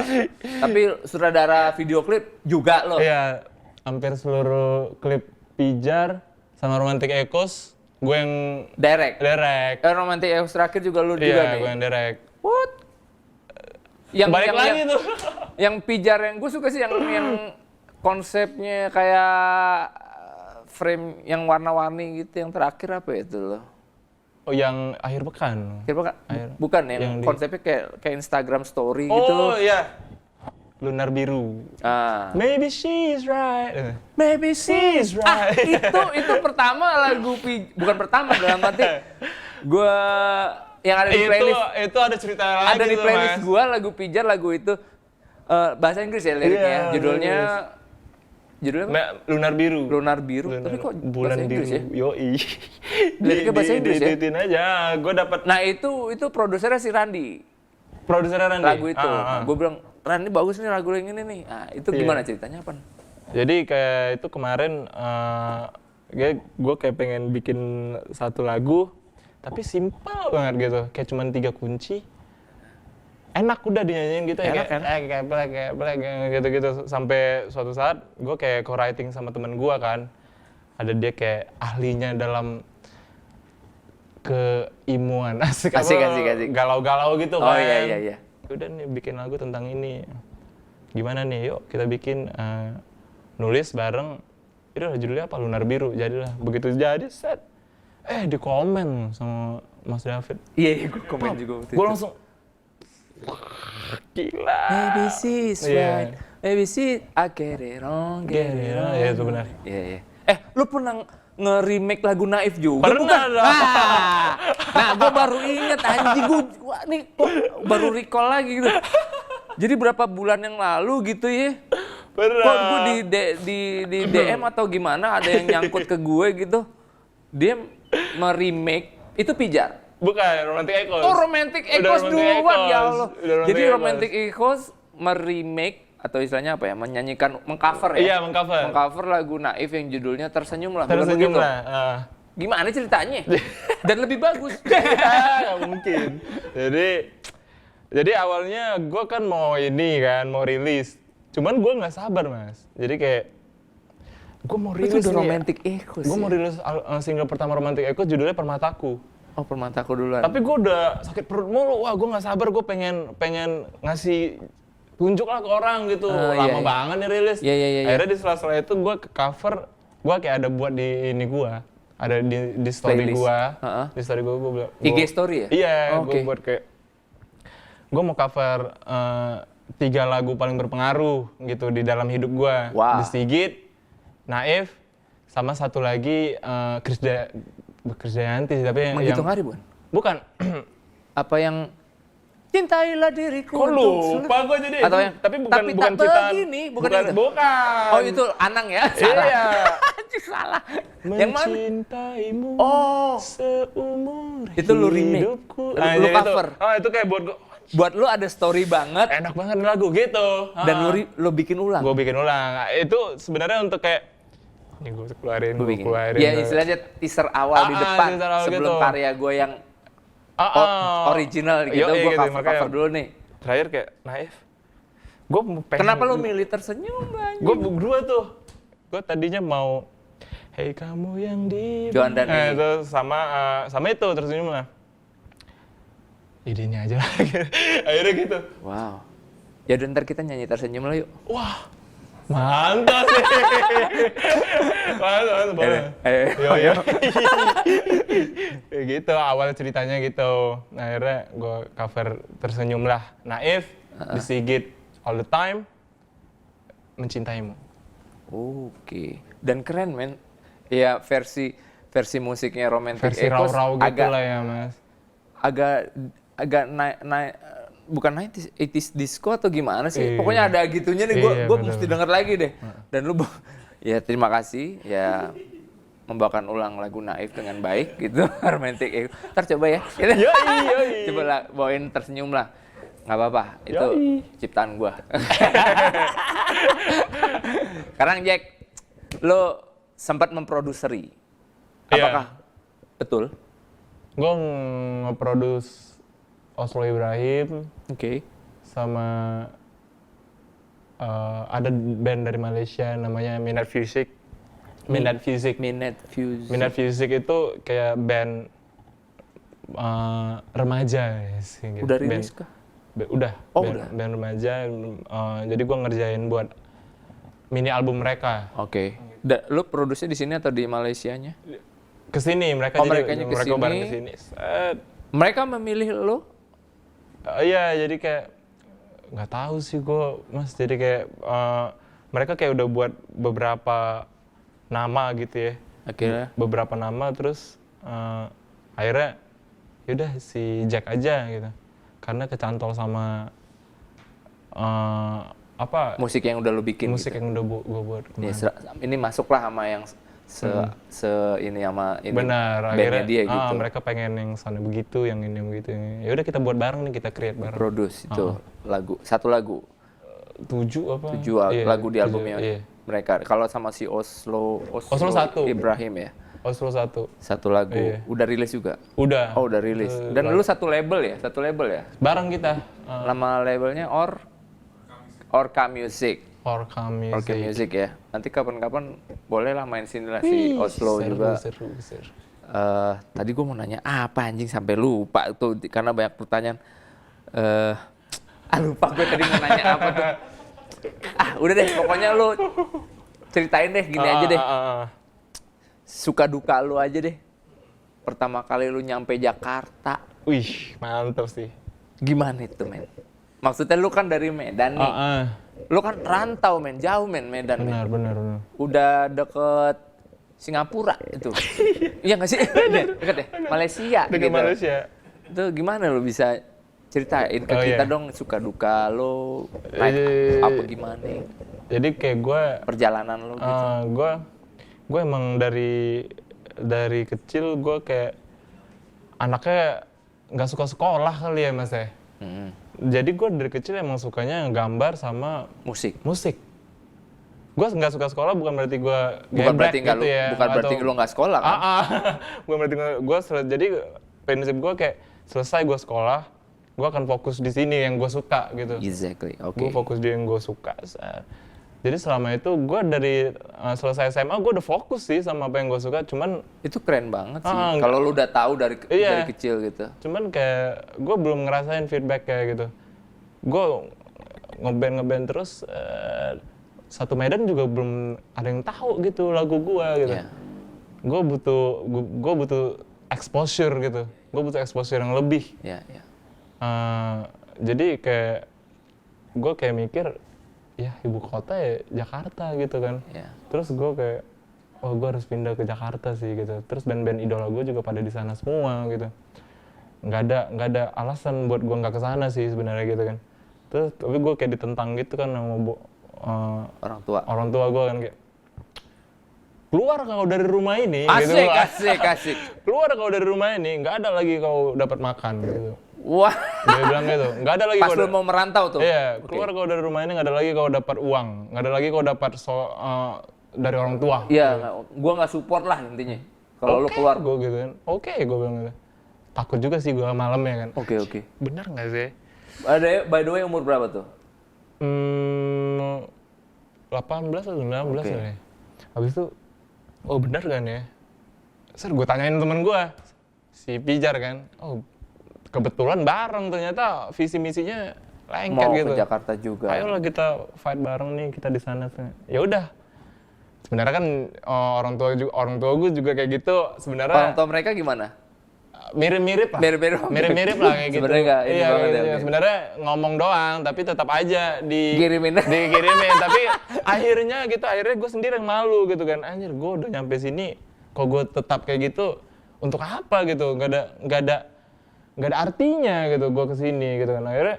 Tapi sutradara video klip juga loh. Iya, hampir seluruh klip Pijar sama Romantic Echoes, gue yang Direct. direct. Romantic Echoes terakhir juga lu juga Iya, nih. gue yang direct. What? Balik lagi tuh. Yang Pijar yang gue suka sih yang konsepnya kayak frame yang warna-warni gitu. Yang terakhir apa itu loh? Oh, yang akhir pekan. Bukan yang konsepnya kayak Instagram story gitu. Oh iya, Lunar Biru. Maybe she's right. Maybe she's right. Itu pertama lagu bukan pertama dalam arti gue yang ada di playlist. Itu ada cerita lagi Ada di tuh, playlist Mas. gua lagu Pijar, lagu itu bahasa Inggris ya liriknya. Iya, Judulnya apa? Lunar Biru. Lunar Biru. Tapi kok Bulan bahasa Inggris biru. ya? Yoi. Liriknya bahasa Inggris ya? Dieditin aja. Gue dapat Nah itu produsernya si Randy. produsernya Randy. Lagu itu. Gue bilang, Randy bagus nih lagu yang ini nih. Nah itu gimana ceritanya apa? Jadi kayak itu kemarin gue kayak pengen bikin satu lagu tapi simpel banget gitu. Kayak cuman 3 kunci. Enak udah dinyanyiin gitu ya, kayak black gitu-gitu. Sampai suatu saat gue kayak co-writing sama temen gue kan. Ada dia kayak ahlinya dalam keimuan. Asik. Galau-galau gitu kan. Oh iya. Udah nih bikin lagu tentang ini. Gimana nih, yuk kita bikin nulis bareng. Itu judulnya apa? Lunar Biru. Jadilah. Begitu jadi set. Di komen sama Mas David. Iya, gue komen juga waktu itu. Gue langsung gila. Maybe she's right, maybe she I get it wrong. Ya itu benar. Iya. Lu pernah nge-remake lagu Naif juga? Pernah bukan? dong. Nah, gue baru inget anjing, gua nih kok baru recall lagi gitu. Jadi berapa bulan yang lalu gitu ya? Pernah. Kok gue di DM atau gimana ada yang nyangkut ke gue gitu? Dia meremake itu Pijar. Bukan, Romantic Echoes. Oh, Romantic Echoes duluan, ya Allah. Jadi Romantic Echoes meremake atau istilahnya apa ya? Menyanyikan, mengcover ya? Iya, mengcover. Mengcover lagu Naif yang judulnya Tersenyumlah. Tersenyumlah. Gimana ceritanya? Dan lebih bagus. Nggak mungkin. Jadi awalnya gue kan mau rilis. Cuman gue nggak sabar, Mas. Jadi kayak gue mau rilis Itu nih. Romantic Echoes. Gue mau rilis single pertama Romantic Echoes judulnya Permataku. Oh, Permataku duluan. Tapi gue udah sakit perut mulu. Wah, gue nggak sabar. Gue pengen ngasih tunjuk lah ke orang gitu. Lama banget nih rilis. Iya. Akhirnya di sela-sela itu gue ke cover. Gue kayak ada buat di ini gue. Ada di story gue. Di story gue bilang. IG story ya? Iya, Oke. gue buat kayak. Gue mau cover 3 lagu paling berpengaruh gitu di dalam hidup gue. Wow. Di Sigit, Naif, sama satu lagi Krisdayanti sih, tapi Menghitung hari, bukan. Apa yang cintailah diriku. Kok lupa gue jadi. Atau yang tapi tak bukan ciptaan. begini, bukan itu? Bukan. Oh, itu Anang ya? Salah. Iya. Salah. Yang mana? Mencintaimu seumur Itu lu remake? hidupku. Lu cover? Itu kayak buat gue. Buat lu ada story banget Enak banget nih lagu gitu. dan lu bikin ulang. Gue bikin ulang. Itu sebenarnya untuk kayak ini gue keluarin. Ya istilahnya teaser awal di depan teaser awal sebelum gitu. karya gue yang original gitu, gue cover dulu nih. Terakhir kayak Naif. Gue pengen. Kenapa lu milih Tersenyum banyak? Gue berdua tuh. Gue tadinya mau Hei kamu yang di Johan dan ini. itu sama itu Tersenyumlah. Idenya aja lah. Akhirnya gitu. Wow. Ya udah ntar kita nyanyi Tersenyum lah yuk. Wah. Mantap sih. Mantap boleh. Yo. Kayak gitu awal ceritanya gitu. Nah, akhirnya gue cover Tersenyumlah Naif, di Sigit All the Time, Mencintaimu. Oke. Dan keren men. Ya versi musiknya Romantic Versi Echoes raw-raw gitu lah ya, Mas. agak naik bukan 90s, 80s disco atau gimana sih? Iya. Pokoknya ada gitunya nih, gue Bener. mesti denger lagi deh. Dan lu, ya terima kasih ya membawakan ulang lagu Naif dengan baik gitu, Romantic Echoes. Ntar coba ya. Yoi. Coba lah, bawain Tersenyum lah. Nggak apa-apa, itu ciptaan gua. Sekarang Jack, lo sempat memproduseri. Apakah betul? Gue nge-produce Oslo Ibrahim. Oke. Sama ada band dari Malaysia namanya Minat Music. Minat Music itu kayak band remaja sih. Gitu. Udah rilis kah? Udah. Band remaja. Jadi gue ngerjain buat mini album mereka. Oke. Lu produksinya di sini atau di Malaysianya? Kesini mereka mereka bareng kesini. Mereka memilih lo? Iya, jadi kayak nggak tahu sih gue, Mas. Jadi kayak mereka kayak udah buat beberapa nama gitu ya. Akhirnya? Beberapa nama terus akhirnya yaudah si Jack aja gitu. Karena kecantol sama musik yang udah lu bikin musik gitu. yang udah gue buat Ya, kemarin. ini masuklah sama yang ini sama ini Benar, bandnya akhirnya dia gitu. mereka pengen yang soundnya begitu, yang ini begitu. Ya udah kita buat bareng nih, kita create bareng. Produce itu satu lagu 7 apa? 7 Iya, lagu di 7, albumnya iya. mereka. Kalau sama si Oslo 1. Ibrahim ya, Oslo 1. satu lagu Iya. udah rilis juga. Udah. Oh udah rilis. Dan lu satu label ya? Bareng kita. Nama labelnya Orca Music. Orca Orca Music. Music ya. Nanti kapan-kapan boleh lah main sini lah si Oslo juga. Seru. Tadi gue mau nanya apa anjing sampai lupa tuh karena banyak pertanyaan. Lupa gue tadi mau nanya apa tuh. Udah deh, pokoknya lu ceritain deh gini aja deh. Suka duka lu aja deh. Pertama kali lu nyampe Jakarta. Wih, mantap sih. Gimana itu, men? Maksudnya lu kan dari Medan nih. Lu kan rantau, men. Jauh, men, Medan. Men. Benar. Udah deket Singapura itu. Iya nggak sih? Deket ya? Malaysia Dengan gitu. Malaysia. Itu gimana lu bisa ceritain ke kita dong suka duka lu, apa gimana? Jadi kayak gue Perjalanan lu gitu. gue emang dari kecil gue kayak anaknya nggak suka sekolah kali ya mas ya. Jadi gue dari kecil emang sukanya gambar sama Musik. Gue nggak suka sekolah bukan berarti gue Bukan berarti gitu ya. bukan berarti lu nggak sekolah kan? Bukan berarti jadi prinsip gue kayak selesai gue sekolah, gue akan fokus di sini yang gue suka gitu. Exactly. Oke. Gue fokus di yang gue suka. Jadi selama itu gue dari selesai SMA gue udah fokus sih sama apa yang gue suka. Cuman Itu keren banget sih. Kalau lu udah tahu dari kecil gitu. Cuman kayak gue belum ngerasain feedback kayak gitu. Gue ngeband terus satu Medan juga belum ada yang tahu gitu lagu gue gitu. Yeah. Gue butuh exposure gitu. Gue butuh exposure yang lebih. Ya. Jadi kayak gue kayak mikir ya ibu kota ya Jakarta gitu kan. Yeah. Terus gue kayak gue harus pindah ke Jakarta sih gitu. Terus band-band idola gue juga pada di sana semua gitu. Nggak ada alasan buat gue nggak ke sana sih sebenarnya gitu kan. Terus tapi gue kayak ditentang gitu kan sama orang tua gue kan kayak keluar kau dari rumah ini gitu. Asik. Keluar kau dari rumah ini, nggak ada lagi kau dapat makan gitu. Wah. Dia bilang gitu, nggak ada lagi. Pas lu mau merantau tuh. Iya, keluar kau dari rumah ini nggak ada lagi kau dapat uang, nggak ada lagi kau dapat dari orang tua. Iya, gua nggak support lah intinya. Kalau lu keluar. Gue gitu kan. Oke, gue bilang gitu. Takut juga sih gue malam ya kan. Oke. Bener nggak sih? By the way umur berapa tuh? 18 atau 19 ya. Habis itu, bener kan ya? Gue tanyain temen gue, si Pijar kan. Kebetulan bareng ternyata visi misinya lengket Mau gitu. ke Jakarta juga. Ayolah kita fight bareng nih, kita di sana. Ya udah. Sebenarnya kan orang tua gue juga kayak gitu. Sebenarnya Orang tua mereka gimana? mirip-mirip lah. Mirip-mirip lah kayak gitu. Sebenarnya nggak ini iya, banget ya, iya. oke. Sebenarnya ngomong doang, tapi tetap aja Kirimin. dikirimin. Tapi akhirnya gue sendiri yang malu gitu kan. Anjir, gue udah nyampe sini, kok gue tetap kayak gitu, untuk apa gitu? Nggak ada artinya gitu gue kesini gitu kan. Akhirnya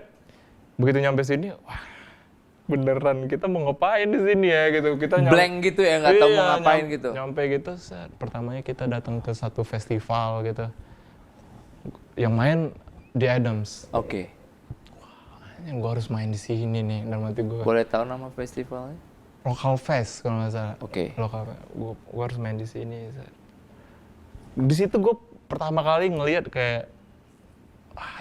begitu nyampe sini, wah beneran kita mau ngapain di sini ya gitu. Kita Blank gitu ya, nggak tahu mau ngapain gitu. Nyampe gitu, pertamanya kita datang ke satu festival gitu. Yang main The Adams. Oke. Yang gue harus main di sini nih, dalam hati gue. Boleh tahu nama festivalnya? Local Fest kalau nggak salah. Oke. Local Fest. Gue harus main di sini. Di situ gue pertama kali ngelihat kayak,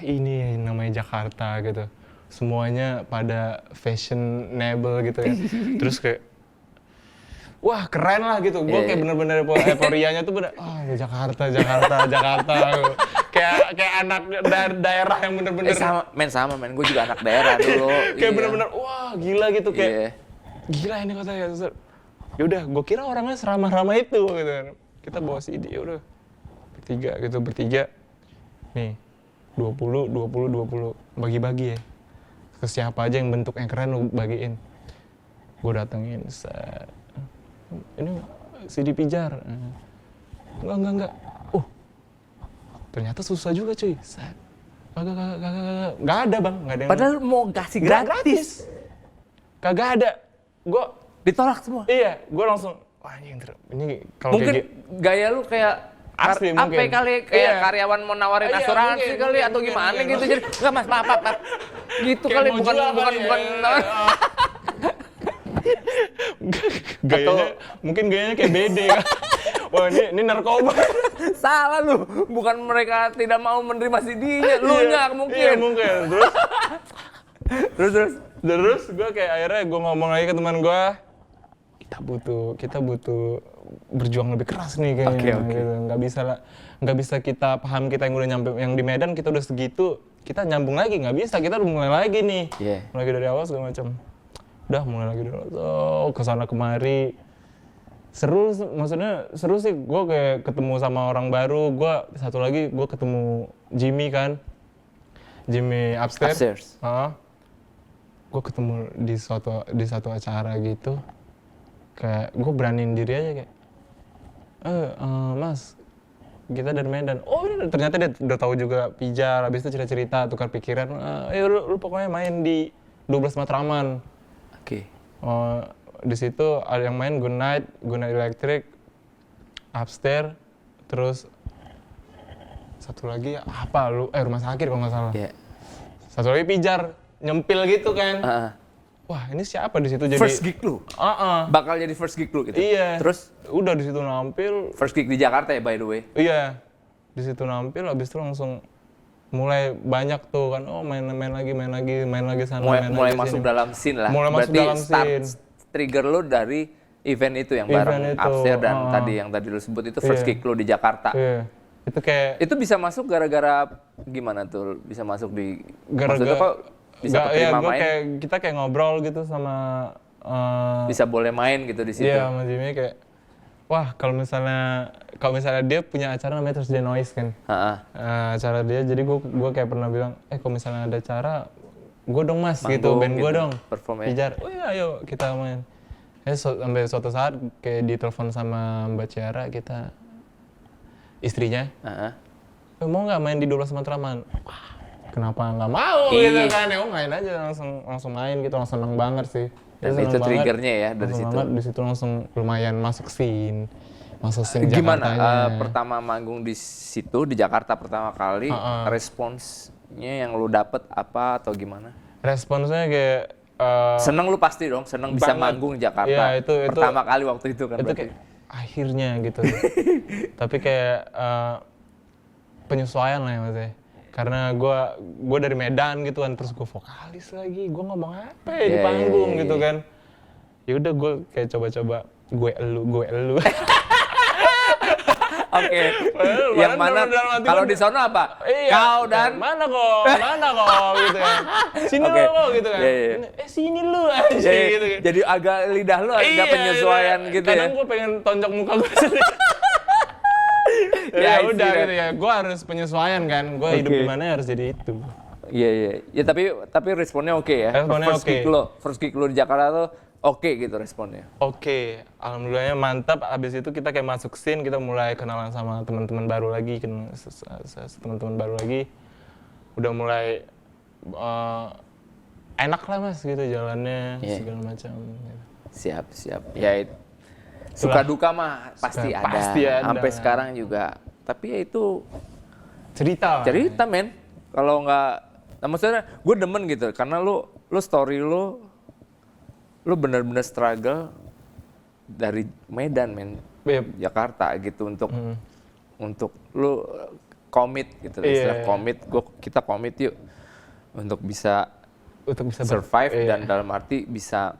ini namanya Jakarta gitu. Semuanya pada fashionable gitu ya. Terus kayak, wah keren lah gitu. Gue kayak bener-bener euforianya tuh bener, Jakarta. kayak anak daerah yang bener-bener. Sama men. Gue juga anak daerah dulu. Kayak bener-bener, wah gila gitu kayak. Gila ini kota ya. Ya udah, gue kira orangnya seramah-ramah itu gitu kan. Kita bawa CD, ya udah. Bertiga. Nih, 20. Bagi-bagi ya. Ke siapa aja yang bentuknya keren lu bagiin. Gue datengin, ini CD Pijar. Enggak. Ternyata susah juga cuy. Kagak. Nggak ada bang, nggak ada yang... Padahal mau kasih gratis. Kagak ada. Gue Ditolak semua. Iya, gue langsung, wah ini kalau Mungkin kayak gaya lu kayak Asli, apa mungkin. kali kayak Iya. karyawan mau nawarin Iya, asuransi mungkin, kali atau mungkin, gimana mungkin. gitu. Jadi enggak Mas, maaf. Gitu kayak kali mau bukan jual kali ya. Gayanya, mungkin gayanya kayak bede kan. Wah ini narkoba. Salah lu. Bukan mereka tidak mau menerima CD-nya, lu nya mungkin. Iya mungkin. Terus Gue kayak akhirnya gue ngomong lagi ke teman gue, kita butuh berjuang lebih keras nih kayaknya. Oke. Gitu. Nggak bisa kita paham kita yang udah nyampe yang di Medan kita udah segitu, kita nyambung lagi nggak bisa, kita udah mulai lagi nih. Iya. Mulai lagi dari awal segala macam. Udah mulai lagi dari awal, kesana kemari. Seru sih gue kayak ketemu sama orang baru. Satu lagi gue ketemu Jimmy kan, Jimmy upstairs. Gue ketemu di satu acara gitu, kayak gue beraniin diri aja kayak, Mas, kita dari Medan. Oh ini ternyata dia udah tahu juga pijar, habis itu cerita tukar pikiran. Ayo lu pokoknya main di 12 Matraman. Oke. Di situ ada yang main Good Night Electric, Upstairs, terus satu lagi apa Rumah Sakit kalau nggak salah. Iya. Satu lagi pijar, nyempil gitu kan. Wah ini siapa di situ jadi First gig lu. Bakal jadi first gig lu gitu. Iya. Terus udah di situ nampil. first gig di Jakarta ya by the way. Iya. Di situ nampil, habis itu langsung mulai banyak tuh kan. Oh main lagi sana, Mulai lagi masuk sini. dalam scene lah. Mulai masuk Berarti dalam scene. Trigger lu dari event itu yang Event bareng itu, Upstairs dan yang tadi lu sebut itu first Iya. gig lu di Jakarta. Iya. Itu kayak Itu bisa masuk gara-gara gimana tuh? Bisa masuk di maksudnya gara-gara kok bisa keterima main? kita kayak ngobrol gitu sama Bisa boleh main gitu di situ. iya sama Jimmy kayak wah kalau misalnya dia punya acara namanya Thursday Noise kan. Acara dia jadi gue kayak pernah bilang kalau misalnya ada acara gue dong mas Manggung gitu band gue gitu, dong perform ya. pijar. Oh iya ayo kita main. Sampai suatu saat kayak ditelepon sama Mbak Ciara kita istrinya. Mau nggak main di 12 Matraman? Wah, kenapa nggak mau gitu kan? Ya main aja langsung main gitu, langsung seneng banget sih. Dan Seneng itu banget. triggernya ya dari Langsung situ. banget, di situ langsung lumayan masuk scene Gimana Jakartanya. pertama manggung di situ di Jakarta pertama kali responsnya yang lu dapet apa atau gimana? Responsnya kayak Seneng lu pasti dong, seneng bisa banget. manggung di Jakarta. Iya, itu pertama kali waktu itu kan itu berarti. kayak akhirnya gitu. Tapi kayak penyesuaian lah ya maksudnya. Karena gue dari Medan gitu kan, terus gue vokalis lagi, gue ngomong apa ya di panggung gitu kan. Ya udah gue kayak coba-coba gue elu. Oke. Yang mana kalau di sono apa? Iya, Kau dan mana kok gitu kan. Sini Oke. lo gitu kan. Iya. Sini lu aja gitu kan. Jadi agak lidah lu agak penyesuaian gitu ya. Kadang gue pengen tonjok muka gue sendiri. Ya, Ya udah isi gitu ya, gue harus penyesuaian kan. Gue hidup di mana harus jadi itu. Iya. Ya tapi responnya oke ya. Responnya oke. First gig lo di Jakarta tuh oke gitu responnya. Oke, alhamdulillahnya mantap. Abis itu kita kayak masuk scene, kita mulai kenalan sama teman-teman baru lagi, teman-teman baru lagi. Udah mulai enak lah mas gitu jalannya, segala macam. Siap. Ya suka duka mah pasti ada. Sampai sekarang juga. Tapi ya itu Cerita men. Kalau nggak, nah maksudnya gue demen gitu karena lu story lu bener-bener struggle dari Medan men, Jakarta gitu untuk lu komit gitu, istilah komit, kita komit yuk untuk bisa survive dan dalam arti bisa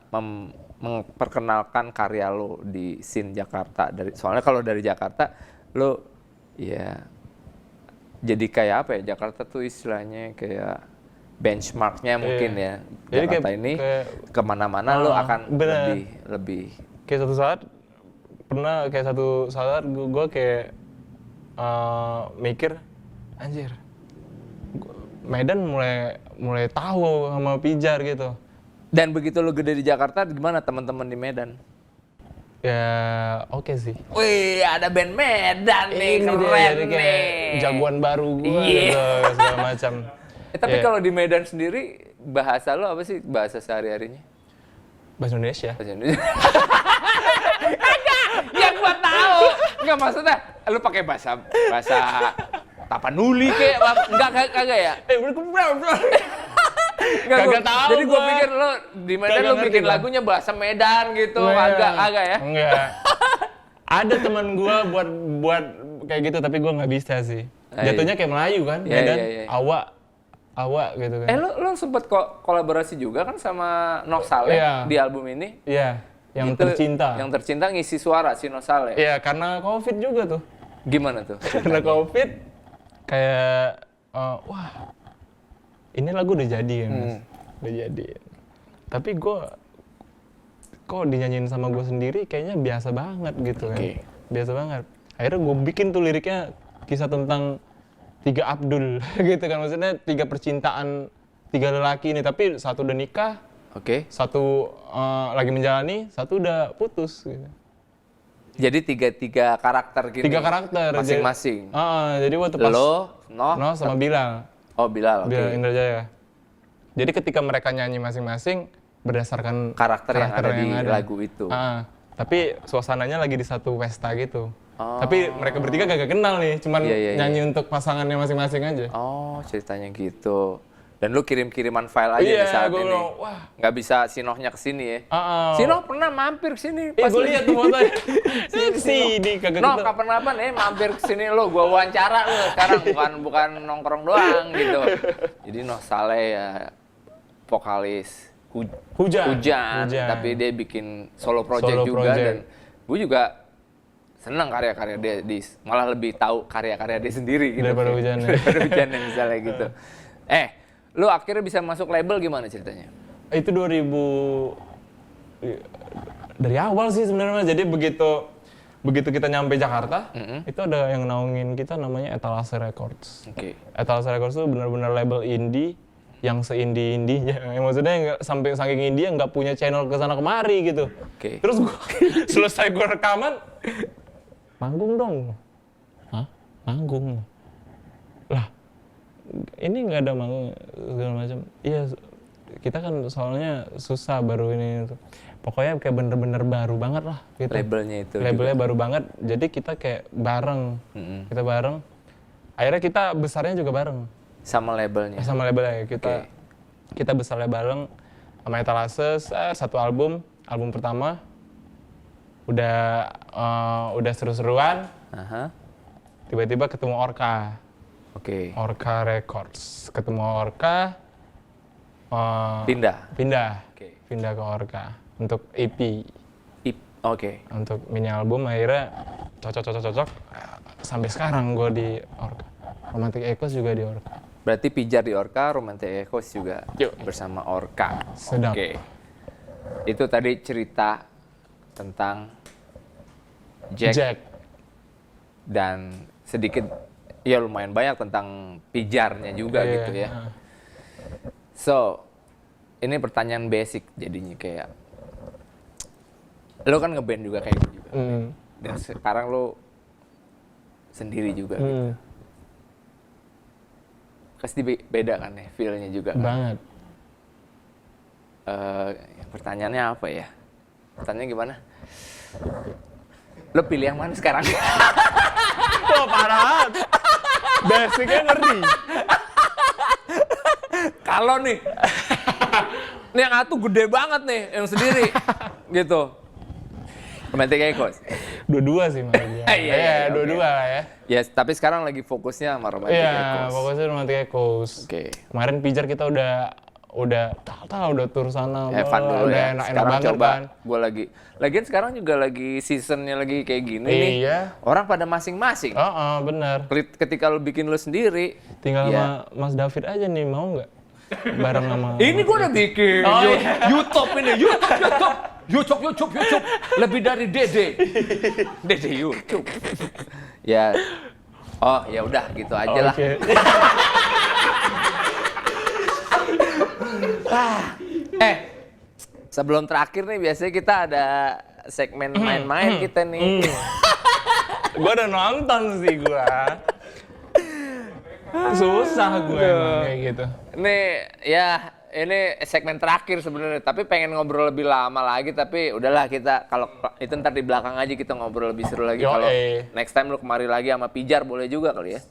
memperkenalkan karya lo di scene Jakarta. Soalnya kalau dari Jakarta lo ya jadi kayak apa ya, Jakarta tuh istilahnya kayak benchmarknya mungkin ya. Jadi Jakarta kayak, ini kemana-mana lo akan lebih kayak satu saat gue kayak mikir anjir Medan mulai tahu sama pijar gitu. Dan begitu lo gede di Jakarta, gimana teman-teman di Medan? Ya oke sih. Wih, ada band Medan nih, Ini dia, keren jadi kayak nih. jagoan baru gue Iya. gitu, segala macam. Tapi Iya. kalau di Medan sendiri, bahasa lo apa sih bahasa sehari-harinya? Bahasa Indonesia. Bahasa Indonesia. Yang gua tahu. Enggak maksudnya lu pakai bahasa Tapanuli kayak enggak kagak ya? Kagak tahu Jadi gua gua. pikir lo di Medan Kagak lo ngerti bikin gua. lagunya bahasa Medan gitu. Nggak. Kagak ya? Enggak. Ada teman gua buat kayak gitu tapi gua nggak bisa sih. Iya. Jatuhnya kayak Melayu kan, Iya, Medan, iya, iya. awak gitu kan. Lo sempet kolaborasi juga kan sama Noh Saleh Iya. di album ini? Iya, yang Itu tercinta. Yang tercinta ngisi suara si Noh Saleh. Iya, karena Covid juga tuh. Gimana tuh? Karena Covid kayak wah. Ini lagu udah jadi ya, Mas. Udah jadi. Tapi gua kok dinyanyiin sama gue sendiri kayaknya biasa banget gitu kan. Oke. Biasa banget. Akhirnya gue bikin tuh liriknya kisah tentang 3 Abdul gitu kan. Maksudnya 3 percintaan 3 lelaki ini, tapi satu udah nikah, Oke. satu lagi menjalani, satu udah putus gitu. Jadi tiga karakter gitu. 3 karakter. Masing-masing. Jadi waktu pas Lo, Noh, No sama Bilal. oh Bilal, oke. Bilal Indrajaya. Jadi ketika mereka nyanyi masing-masing berdasarkan Karakter yang ada di lagu itu. Tapi suasananya lagi di satu pesta gitu. Oh. Tapi mereka bertiga gak kenal nih, cuman Iya. nyanyi untuk pasangannya masing-masing aja. Oh, ceritanya gitu. Dan lu kirim-kiriman file aja di Iya, saat gue ini. bilang, wah. Nggak bisa si Nohnya kesini ya. Si Noh pernah mampir kesini. Gue lagi- lihat tuh fotonya. Sini kagak Noh, ketemu. kapan-kapan mampir kesini lo, gua wawancara lo sekarang bukan nongkrong doang gitu. Jadi Noh Saleh ya vokalis Hujan. tapi dia bikin solo project Solo juga project. dan gue juga senang karya-karya dia, malah lebih tahu karya-karya dia sendiri gitu. Daripada Hujan ya. Daripada Hujan yang misalnya gitu. Lu akhirnya bisa masuk label gimana ceritanya? Itu 2000 dari awal sih sebenarnya. Jadi begitu kita nyampe Jakarta, itu ada yang naungin kita namanya Etalase Records. Oke. Etalase Records itu benar-benar label indie yang se-indie-indinya. Maksudnya nggak sampai saking indie nggak punya channel ke sana kemari gitu. Oke. Terus selesai gua rekaman, manggung dong. Hah? Manggung? Lah, ini nggak ada manggung segala macam. Iya, kita kan soalnya susah baru ini. Pokoknya kayak bener-bener baru banget lah gitu. Labelnya itu. Labelnya baru banget, jadi kita kayak bareng. Kita bareng. Akhirnya kita besarnya juga bareng. Sama labelnya. Sama labelnya kita besarnya bareng sama Etalase, satu album pertama udah seru-seruan. Aha. Tiba-tiba ketemu Orca. Oke. Orca Records. Ketemu Orca. Pindah. Oke. Pindah ke Orca untuk EP. Oke. Untuk mini album akhirnya cocok. Sampai sekarang gue di Orca. Romantic Echoes juga di Orca. Berarti Pijar di Orca, Romantic Echoes juga Yuk. bersama Orca. Sedap. Oke. Itu tadi cerita tentang Jack. Dan sedikit, ya lumayan banyak tentang Pijarnya juga Iya. gitu ya. So, ini pertanyaan basic jadinya kayak, lo kan ngeband juga kayak gue juga. Dan sekarang lo sendiri juga gitu. Pasti beda kan ya, feel-nya juga kan? Banget. Pertanyaannya apa ya? Pertanyaannya gimana? Lo pilih yang mana sekarang? Wah, parah. Basicnya ngerti. Kalau nih yang atu gede banget nih, yang sendiri. Gitu. Romantic Echoes. Dua-dua sih maksudnya. Iya, dua-dua oke. lah ya. Ya, tapi sekarang lagi fokusnya sama Romantic Iya, Echoes. fokusnya Romantic Echoes. Oke. Kemarin Pijar kita udah tur sana. Evan dulu udah ya. enak-enak Sekarang banget coba kan. gue lagian sekarang juga lagi seasonnya lagi kayak gini nih. Iya. Orang pada masing-masing. Bener. Ketika lo bikin lo sendiri, Tinggal ya. sama Mas David aja nih, mau nggak? Bareng sama... Ini gue udah bikin Oh, iya. YouTube ini, YouTube. Lebih dari Dede YouTube. Ya, oh ya udah gitu aja lah. Oke. Sebelum terakhir nih biasanya kita ada segmen main-main kita nih. Gua udah nonton sih gua. Susah gue emang kayak gitu. Nih ya ini segmen terakhir sebenarnya, tapi pengen ngobrol lebih lama lagi, tapi udahlah kita kalau itu ntar di belakang aja kita ngobrol lebih seru lagi. Kalau next time lu kemari lagi sama Pijar boleh juga kali ya.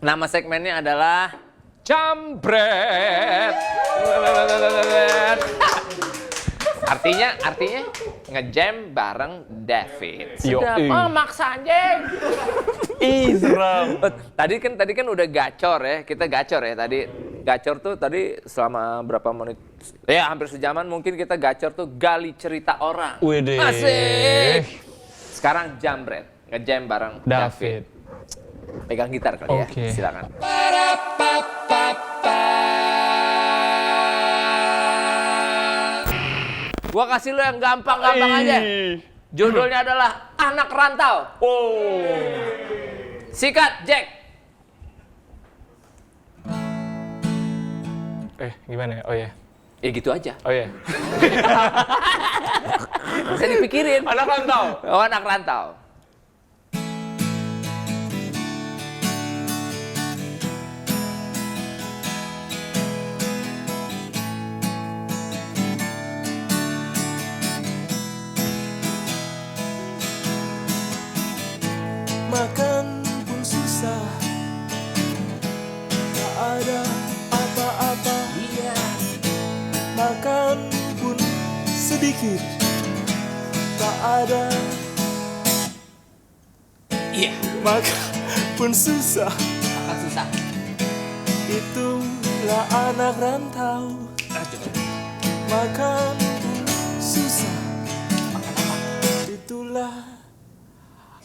Nama segmennya adalah Jambret. Artinya ngejam bareng David. Sudah, maksa anjing. Isram. Tadi kan udah gacor ya, kita gacor ya tadi. Gacor tuh tadi selama berapa menit? Ya hampir sejaman mungkin kita gacor tuh gali cerita orang. Widih. Asik. Sekarang Jambret, ngejam bareng David. Pegang gitar kali ya, silakan. Gua kasih lu yang gampang-gampang aja. Judulnya adalah Anak Rantau. Sikat, Jack. Gimana ya? Oh ya. Ya gitu aja. Oh ya. Bisa dipikirin. Anak rantau. Oh, anak rantau. Makan pun susah, tak ada apa-apa. Makan pun sedikit, tak ada. Makan pun susah, itulah anak rantau. Makan pun susah, itulah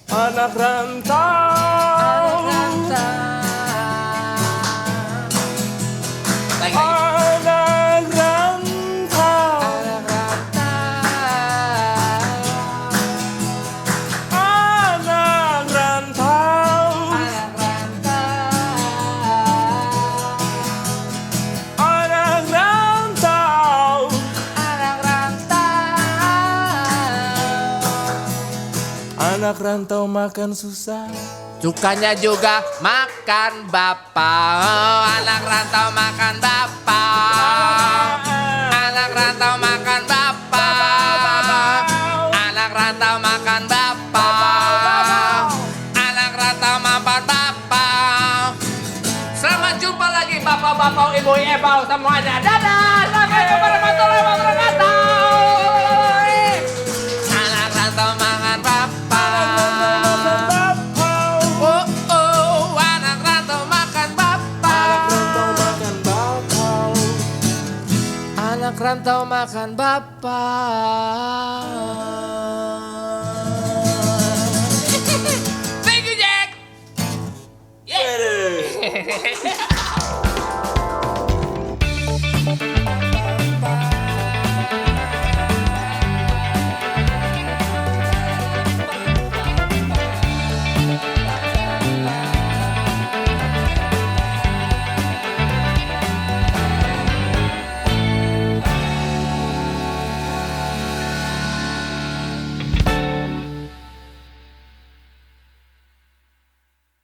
anak rantau. Anak rantau. Anak rantau. Anak rantau. Anak rantau makan susah. Sukanya juga makan bapak. Anak rantau makan bapak. Anak rantau makan bapak. Anak rantau makan bapak. Anak rantau makan bapak. Selamat jumpa lagi bapak-bapak, ibu-ibu semuanya. Dadah, sampai jumpa di Rantau Anak rantau makan bapak. Anak rantau makan bapak. Thank you, Jack. Yeah.